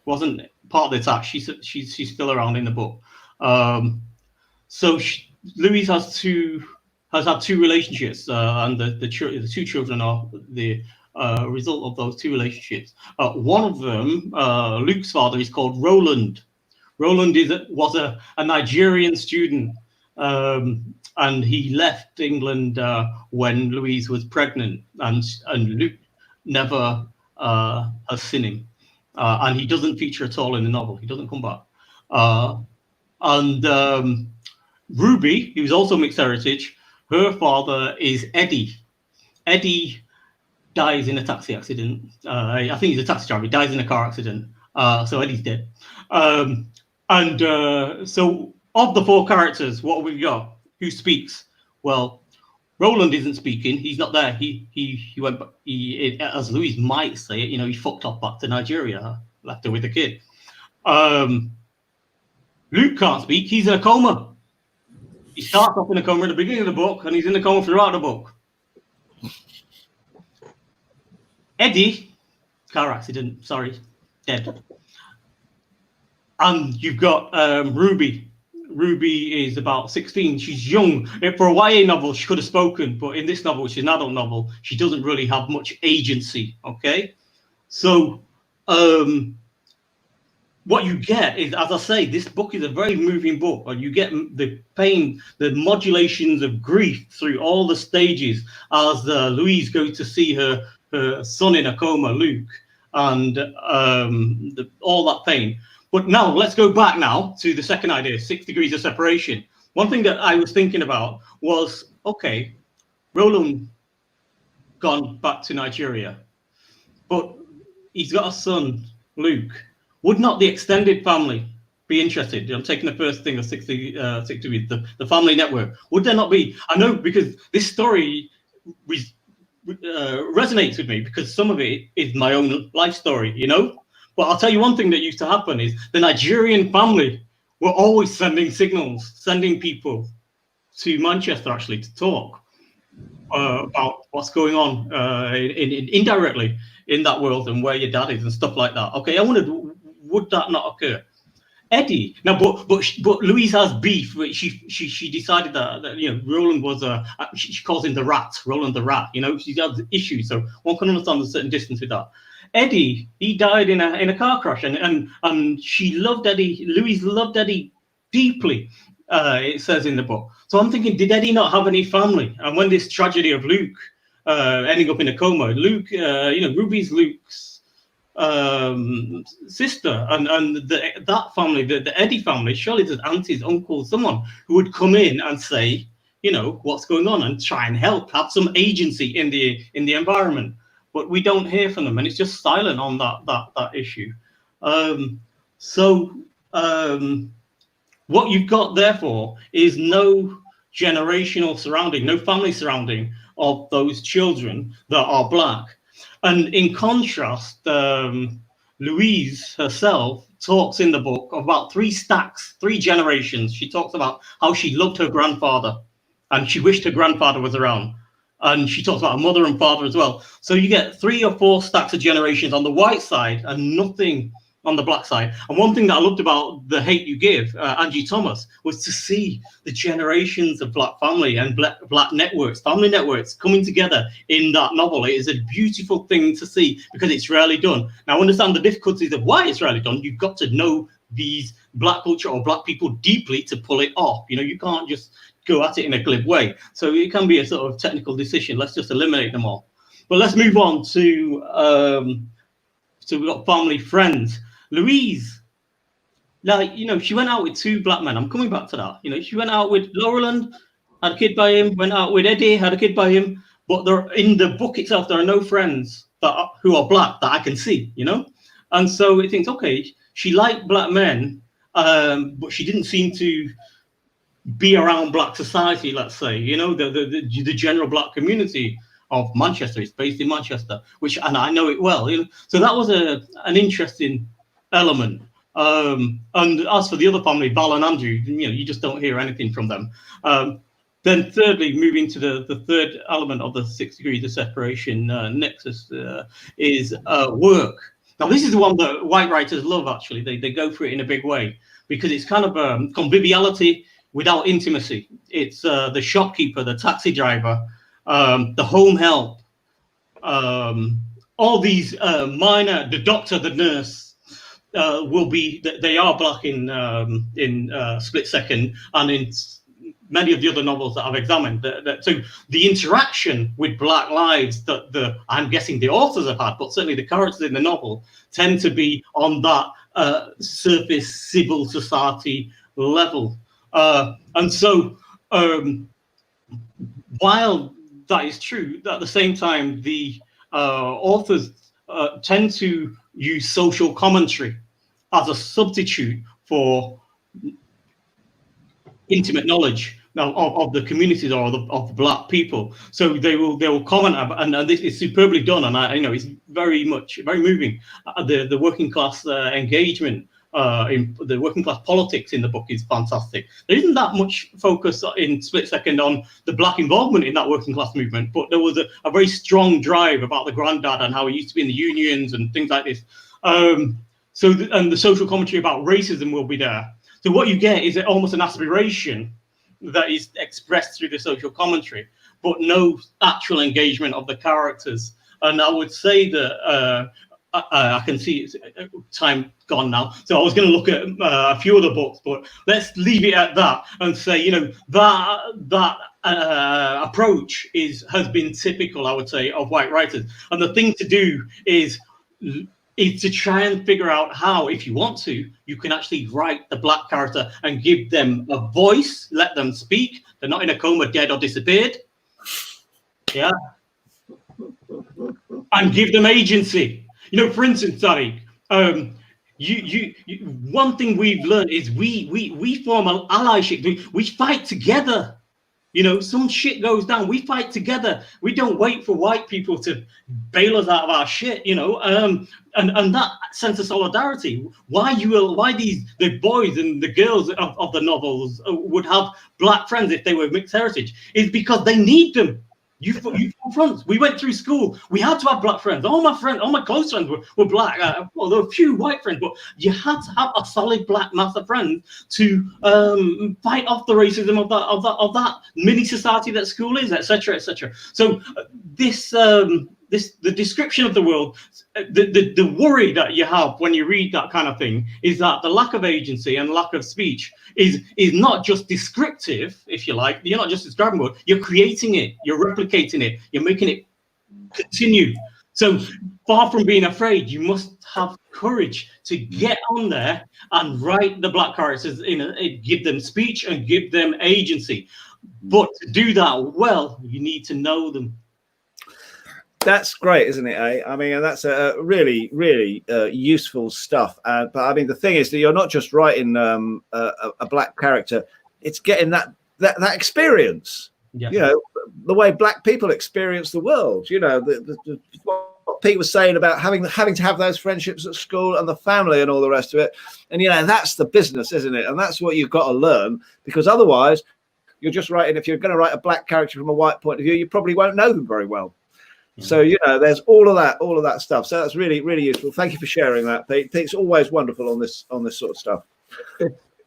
Wasn't part of the attack. She's still around in the book. So Louise has had 2 relationships, and the 2 children are the result of those 2 relationships. One of them, Luke's father, is called Roland. Roland was a Nigerian student, and he left England when Louise was pregnant, and Luke never has seen him, and he doesn't feature at all in the novel. He doesn't come back. And Ruby, who's also mixed heritage, her father is Eddie. Eddie dies in a taxi accident. I think he's a taxi driver. He dies in a car accident. So Eddie's dead. So of the 4 characters, what have we got? Who speaks? Well, Roland isn't speaking. He's not there. He went. As Louise might say it, he fucked off back to Nigeria, left her with the kid. Luke can't speak. He's in a coma. He starts off in a coma at the beginning of the book, and he's in a coma throughout the book. Eddie, car accident. Sorry, dead. And you've got Ruby. Ruby is about 16. She's young. For a YA novel, she could have spoken, but in this novel, which is an adult novel, she doesn't really have much agency. Okay, so what you get is, as I say, this book is a very moving book, and you get the pain, the modulations of grief through all the stages as Louise goes to see her son in a coma, Luke, and all that pain. But now let's go back now to the second idea, 6 degrees of separation. One thing that I was thinking about was, okay, Roland gone back to Nigeria, but he's got a son, Luke. Would not the extended family be interested? I'm taking the first thing of 6 degrees, the family network. Would there not be? I know, because this story resonates with me, because some of it is my own life story, But I'll tell you one thing that used to happen is the Nigerian family were always sending signals, sending people to Manchester actually to talk about what's going on indirectly in that world and where your dad is and stuff like that. Okay, I wondered, would that not occur? Eddie, now, but Louise has beef. She decided that Roland was she calls him the rat, Roland the rat. She has issues, so one can understand a certain distance with that. Eddie, he died in a car crash, and she loved Eddie. Louise loved Eddie deeply. It says in the book. So I'm thinking, did Eddie not have any family? And when this tragedy of Luke ending up in a coma, Luke, Ruby's Luke's sister, and that family, the Eddie family, surely there's aunties, uncles, someone who would come in and say, what's going on, and try and help, have some agency in the environment. But we don't hear from them, and it's just silent on that issue. What you've got, therefore, is no generational surrounding, no family surrounding of those children that are Black. And in contrast, Louise herself talks in the book about 3 stacks, 3 generations. She talks about how she loved her grandfather, and she wished her grandfather was around. And she talks about her mother and father as well. So you get 3 or 4 stacks of generations on the white side and nothing on the Black side. And one thing that I loved about The Hate You Give, Angie Thomas, was to see the generations of Black family and Black networks, family networks coming together in that novel. It is a beautiful thing to see because it's rarely done. Now, I understand the difficulties of why it's rarely done. You've got to know these Black culture or Black people deeply to pull it off. You can't just go at it in a glib way. So it can be a sort of technical decision. Let's just eliminate them all. But let's move on to, so we've got family, friends. Louise, she went out with 2 Black men. I'm coming back to that. She went out with Roland, had a kid by him, went out with Eddie, had a kid by him. But in the book itself, there are no friends who are Black that I can see, And so it thinks, okay, she liked Black men, but she didn't seem to be around Black society, let's say, the general Black community of Manchester. It's based in Manchester, and I know it well. So that was an interesting element. And as for the other family, Val and Andrew, you just don't hear anything from them. Then thirdly, moving to the third element of the 6 degrees of separation nexus is work. Now, this is the one that white writers love, actually. They go for it in a big way because it's kind of conviviality without intimacy. It's the shopkeeper, the taxi driver, the home help, all these minor, the doctor, the nurse, they are Black in Split Second and in many of the other novels that I've examined. So the interaction with Black lives that I'm guessing the authors have had, but certainly the characters in the novel tend to be on that surface civil society level. And so while that is true, at the same time, the authors tend to use social commentary as a substitute for intimate knowledge. of the communities or of the black people. So they will comment about, and this is superbly done, and it's very moving. The working class engagement in the working class politics in the book is fantastic. There isn't that much focus in Split Second on the black involvement in that working class movement, but there was a very strong drive about the granddad and how he used to be in the unions and things like this. And the social commentary about racism will be there. So what you get is almost an aspiration that is expressed through the social commentary, but no actual engagement of the characters. And I would say that I can see it's time gone now. So I was going to look at a few other books, but let's leave it at that and say, that approach has been typical, I would say, of white writers. And the thing to do is to try and figure out how, if you want to, you can actually write the black character and give them a voice, let them speak. They're not in a coma, dead or disappeared. Yeah. And give them agency. For instance, Tariq, one thing we've learned is we form an allyship. We fight together. Some shit goes down, we fight together. We don't wait for white people to bail us out of our shit, and that sense of solidarity. Why the boys and the girls of the novels would have black friends if they were mixed heritage is because they need them. You front. We went through school. We had to have black friends. All my close friends were black. Well, there were a few white friends, but you had to have a solid black mass of friends to fight off the racism of that mini society that school is, etc., etc. So the description of the world, the worry that you have when you read that kind of thing is that the lack of agency and lack of speech is not just descriptive, if you like. You're not just describing it, you're creating it, you're replicating it, you're making it continue. So far from being afraid, you must have courage to get on there and write the black characters, give them speech and give them agency. But to do that well, you need to know them. That's great, isn't it? I mean, that's a really, really useful stuff. But I mean, the thing is that you're not just writing a black character; it's getting that experience. Yeah. The way black people experience the world. What Pete was saying about having to have those friendships at school and the family and all the rest of it. And that's the business, isn't it? And that's what you've got to learn, because otherwise, you're just writing. If you're going to write a black character from a white point of view, you probably won't know them very well. So there's all of that stuff. So that's really, really useful. Thank you for sharing that, Pete. Pete's always wonderful on this sort of stuff.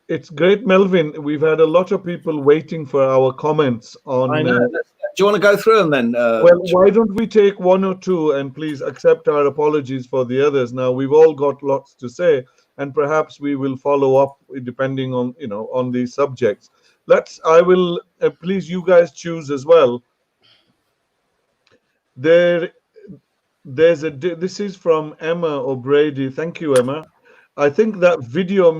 It's great, Melvin. We've had a lot of people waiting for our comments on. I know. Do you want to go through them then? Well, why don't we take one or two, and please accept our apologies for the others. Now we've all got lots to say, and perhaps we will follow up depending on on these subjects. I will please you guys choose as well. This is from Emma O'Brady. Thank you, Emma. I think that video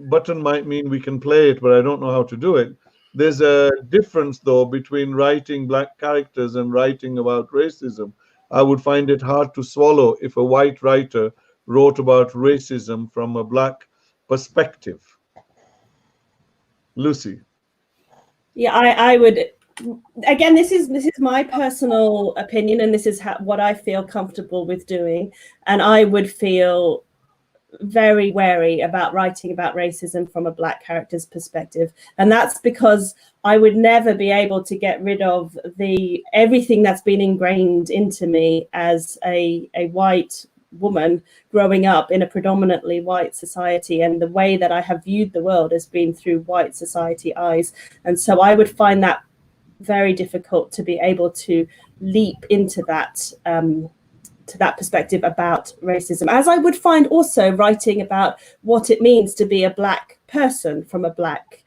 button might mean we can play it, but I don't know how to do it. There's a difference, though, between writing black characters and writing about racism. I would find it hard to swallow if a white writer wrote about racism from a black perspective. Lucy. Yeah, I would. Again, this is my personal opinion, and this is what I feel comfortable with doing. And I would feel very wary about writing about racism from a black character's perspective. And that's because I would never be able to get rid of everything that's been ingrained into me as a white woman growing up in a predominantly white society, and the way that I have viewed the world has been through white society eyes. And so I would find that very difficult to be able to leap into that to that perspective about racism, as I would find also writing about what it means to be a black person from a black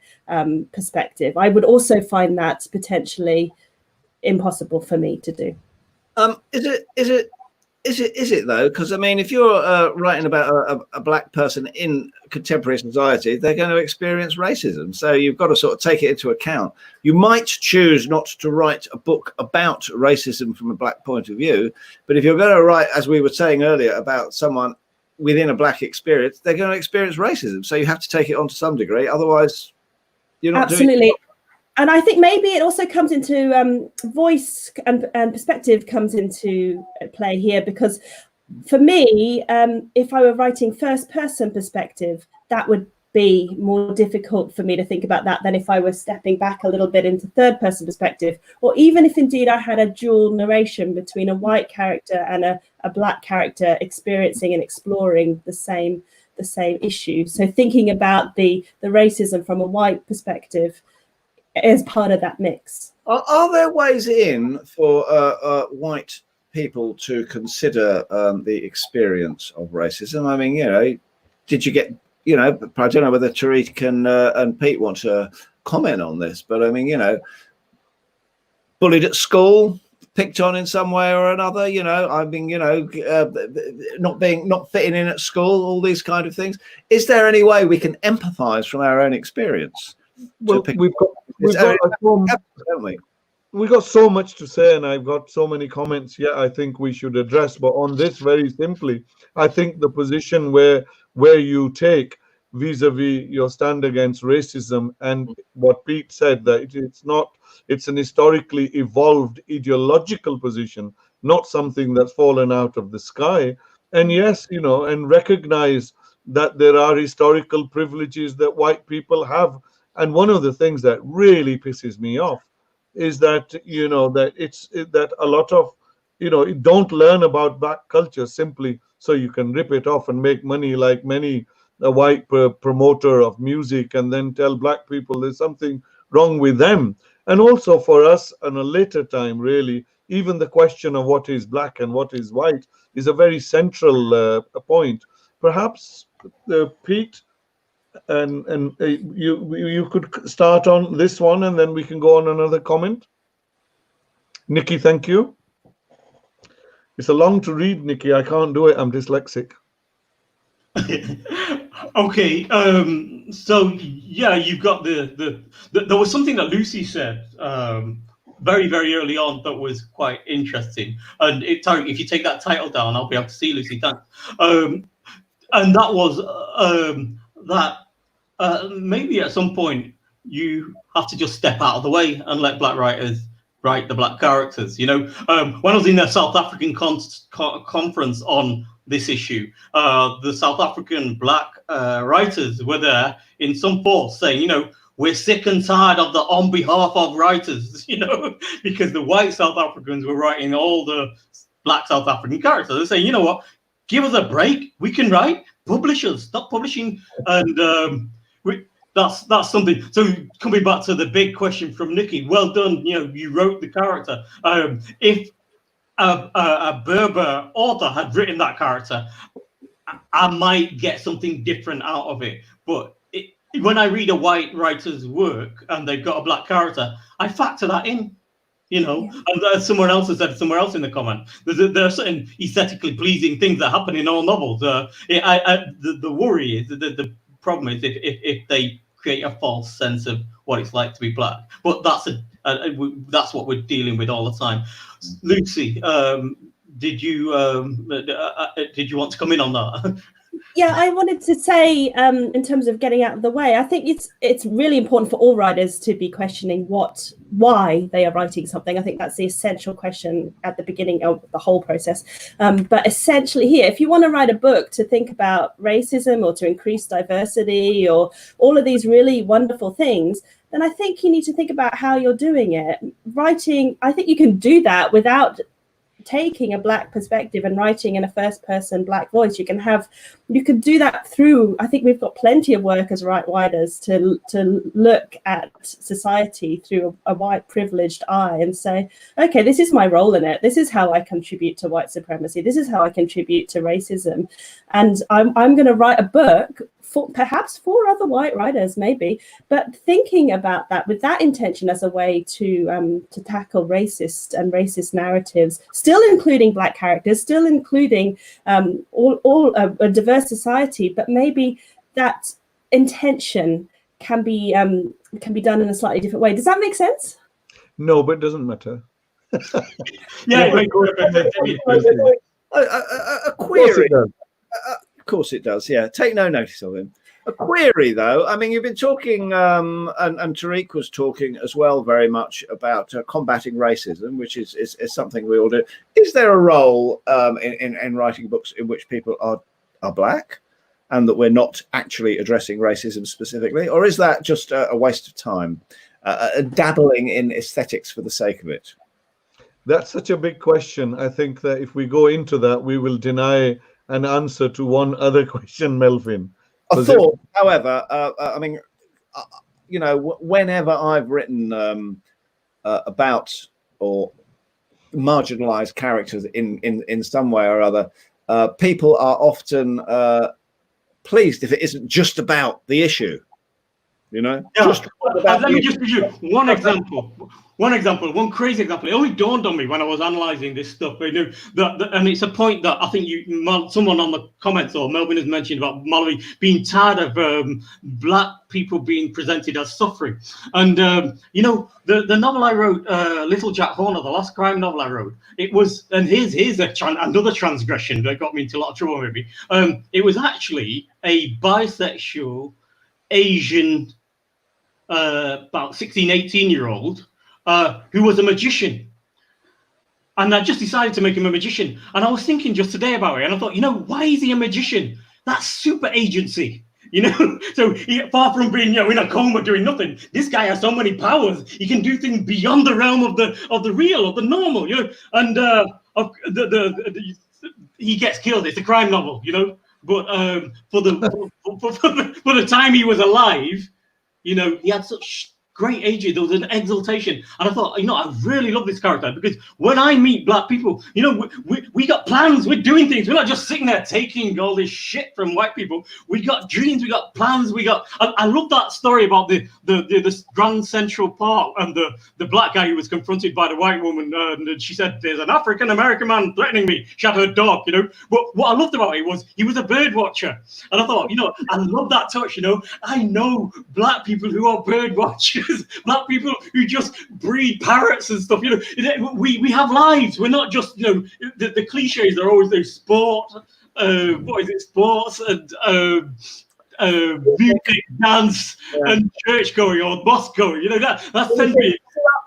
perspective. I would also find that potentially impossible for me to do. Is it though? Because I mean, if you're writing about a black person in contemporary society, they're going to experience racism. So you've got to sort of take it into account. You might choose not to write a book about racism from a black point of view, but if you're going to write, as we were saying earlier, about someone within a black experience, they're going to experience racism. So you have to take it on to some degree. Otherwise, you're not absolutely. And I think maybe it also comes into voice and perspective comes into play here, because for me, if I were writing first person perspective, that would be more difficult for me to think about that than if I were stepping back a little bit into third person perspective, or even if indeed I had a dual narration between a white character and a black character experiencing and exploring the same issue. So thinking about the racism from a white perspective as part of that mix. Are there ways in for white people to consider the experience of racism? I mean, you know, did you get, you know, I don't know whether Tariq and Pete want to comment on this, but I mean, you know, bullied at school, picked on in some way or another, you know, I mean, you know, not fitting in at school, all these kind of things. Is there any way we can empathize from our own experience? Well, we've got so much to say, and I've got so many comments here I think we should address. But on this, very simply, I think the position where you take vis-a-vis your stand against racism, and what Pete said, that it's an historically evolved ideological position, not something that's fallen out of the sky. And yes, you know, and recognize that there are historical privileges that white people have. And one of the things that really pisses me off is that, you know, that a lot of, you know, don't learn about black culture simply so you can rip it off and make money, like many a white promoter of music, and then tell black people there's something wrong with them. And also for us, on a later time, really, even the question of what is black and what is white is a very central point. Perhaps Pete, and you could start on this one, and then we can go on another comment. Nikki, thank you. It's a long to read, Nikki. I can't do it. I'm dyslexic. Okay. So yeah, you've got the there was something that Lucy said very, very early on that was quite interesting. And Tariq, if you take that title down, I'll be able to see Lucy. Thanks. And that was that maybe at some point you have to just step out of the way and let black writers write the black characters. You know, when I was in a South African conference on this issue, the South African black writers were there in some force saying, you know, we're sick and tired of the on behalf of writers, you know, because the white South Africans were writing all the black South African characters. They're saying, you know what, give us a break. We can write. Publishers, stop publishing. And that's something. So coming back to the big question from Nikki, well done. You know, you wrote the character. If a Berber author had written that character, I might get something different out of it. But when I read a white writer's work and they've got a black character, I factor that in. You know, and as someone else has said somewhere else in the comment, there are certain aesthetically pleasing things that happen in all novels. The worry is, the problem is if they create a false sense of what it's like to be black. But that's what we're dealing with all the time. Lucy, did you want to come in on that? Yeah, I wanted to say, in terms of getting out of the way, I think it's really important for all writers to be questioning why they are writing something. I think that's the essential question at the beginning of the whole process. But essentially here, if you want to write a book to think about racism or to increase diversity or all of these really wonderful things, then I think you need to think about how you're doing it. Writing, I think you can do that without taking a black perspective and writing in a first person black voice. You could do that through, I think we've got plenty of work as writers to look at society through a white privileged eye and say, okay, this is my role in it. This is how I contribute to white supremacy. This is how I contribute to racism. And I'm going to write a book perhaps for other white writers, maybe, but thinking about that with that intention as a way to tackle racist narratives, still including black characters, still including all a diverse society, but maybe that intention can be done in a slightly different way. Does that make sense? No, but it doesn't matter. Yeah, a query. Of course it does. Yeah, take no notice of him. A query, though. I mean, you've been talking, and Tariq was talking as well, very much about combating racism, which is something we all do. Is there a role in writing books in which people are black, and that we're not actually addressing racism specifically, or is that just a waste of time, dabbling in aesthetics for the sake of it? That's such a big question. I think that if we go into that, we will deny an answer to one other question, Melvin. I thought, however, I mean, you know, whenever I've written about or marginalized characters in some way or other, people are often pleased if it isn't just about the issue. You know, yeah. Let me just give you one example. One crazy example. It only dawned on me when I was analysing this stuff. You know, and it's a point that I think someone on the comments or Melvin has mentioned about Mallory being tired of black people being presented as suffering. And you know, the novel I wrote, Little Jack Horner, the last crime novel I wrote, it was, and here's another transgression that got me into a lot of trouble. Maybe it was actually a bisexual Asian. About 16, 18-year-old who was a magician. And I just decided to make him a magician. And I was thinking just today about it. And I thought, you know, why is he a magician? That's super agency. You know, so far from being, you know, in a coma doing nothing, this guy has so many powers. He can do things beyond the realm of the real, of the normal, you know. And he gets killed. It's a crime novel, you know. But for the time he was alive, you know, he had such great ages. There was an exaltation, and I thought, you know, I really love this character because when I meet black people, you know, we got plans. We're doing things. We're not just sitting there taking all this shit from white people. We got dreams. We got plans. We got. I love that story about the Grand Central Park and the black guy who was confronted by the white woman, and she said, "There's an African American man threatening me." She had her dog, you know. But what I loved about it was he was a bird watcher, and I thought, you know, I love that touch. You know, I know black people who are bird watchers. Black people who just breed parrots and stuff. You know, we have lives. We're not just, you know, the cliches are always those sport. What is it? Sports and music, dance, and church going or mosque going. You know, that's tends to be.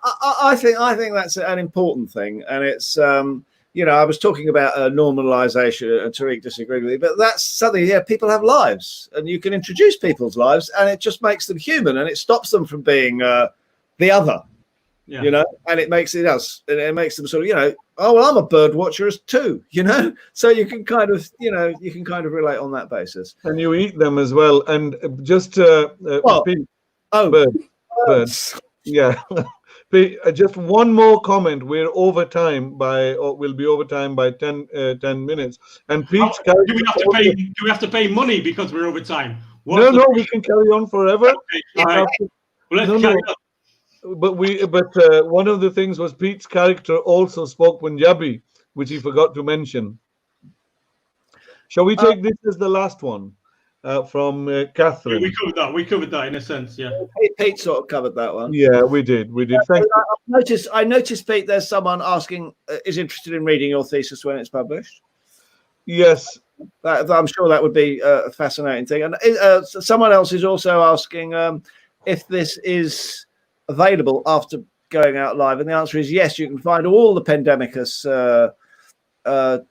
I think that's an important thing, and it's you know, I was talking about normalization, and Tariq disagreed with me, but that's something. Yeah, people have lives, and you can introduce people's lives, and it just makes them human, and it stops them from being the other. Yeah. You know, and it makes them sort of, you know, oh well, I'm a bird watcher too, you know, so you can kind of, you know, relate on that basis. And you eat them as well, and just birds, yeah. Just one more comment. We're over time we'll be over time by 10 minutes. And Pete's do we have to pay money because we're over time? No, we can carry on forever. Okay. Let's carry on. But one of the things was Pete's character also spoke Punjabi, which he forgot to mention. Shall we take this as the last one? From Catherine. We covered that in a sense, yeah. Pete sort of covered that one. Yeah, we did. Thank you. I noticed, Pete, there's someone asking, is interested in reading your thesis when it's published. Yes. I'm sure that would be a fascinating thing. And someone else is also asking if this is available after going out live. And the answer is yes, you can find all the Pandemicus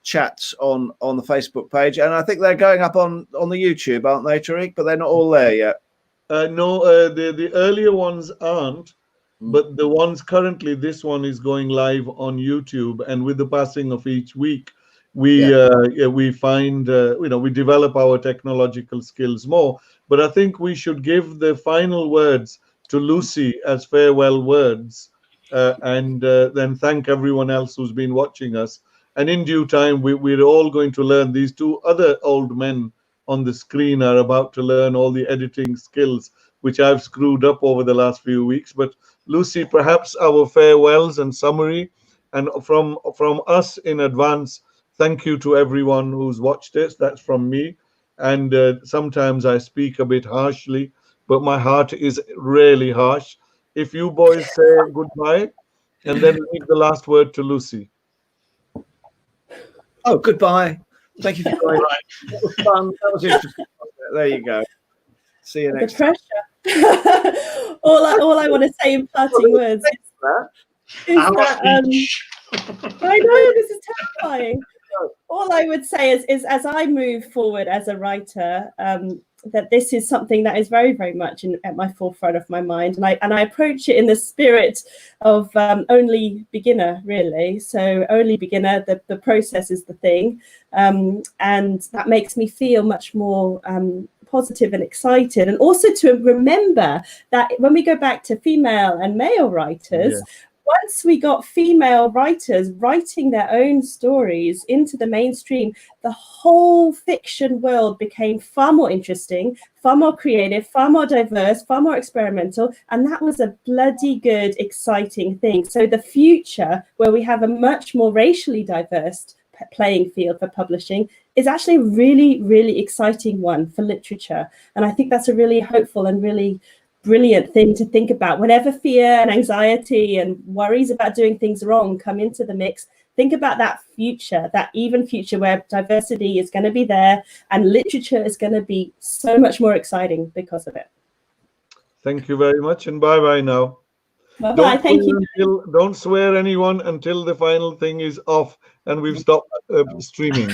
chats on the Facebook page, and I think they're going up on the YouTube, aren't they, Tariq? But they're not all there yet. No, the earlier ones aren't, but the ones currently, this one is going live on YouTube, and with the passing of each week, we find you know, we develop our technological skills more. But I think we should give the final words to Lucy as farewell words, and then thank everyone else who's been watching us. And in due time, we're all going to learn. These two other old men on the screen are about to learn all the editing skills, which I've screwed up over the last few weeks. But Lucy, perhaps our farewells and summary. And from us in advance, thank you to everyone who's watched this. That's from me. And sometimes I speak a bit harshly, but my heart is really harsh. If you boys say goodbye, and then leave the last word to Lucy. Oh, goodbye. Thank you for joining. That was fun. That was interesting. There you go. See you The next time. pressure. all I want to say in parting words is Our that speech. I know this is terrifying. All I would say is as I move forward as a writer, that this is something that is very, very much at my forefront of my mind, and I approach it in the spirit of only beginner, really. So only beginner, the process is the thing, and that makes me feel much more positive and excited, and also to remember that when we go back to female and male writers. Once we got female writers writing their own stories into the mainstream, the whole fiction world became far more interesting, far more creative, far more diverse, far more experimental. And that was a bloody good, exciting thing. So the future, where we have a much more racially diverse playing field for publishing, is actually a really, really exciting one for literature. And I think that's a really hopeful and really brilliant thing to think about. Whenever fear and anxiety and worries about doing things wrong come into the mix, think about that future, that even future where diversity is going to be there and literature is going to be so much more exciting because of it. Thank you very much, and bye-bye now. Bye-bye. Thank you. Don't swear anyone until the final thing is off and we've stopped streaming.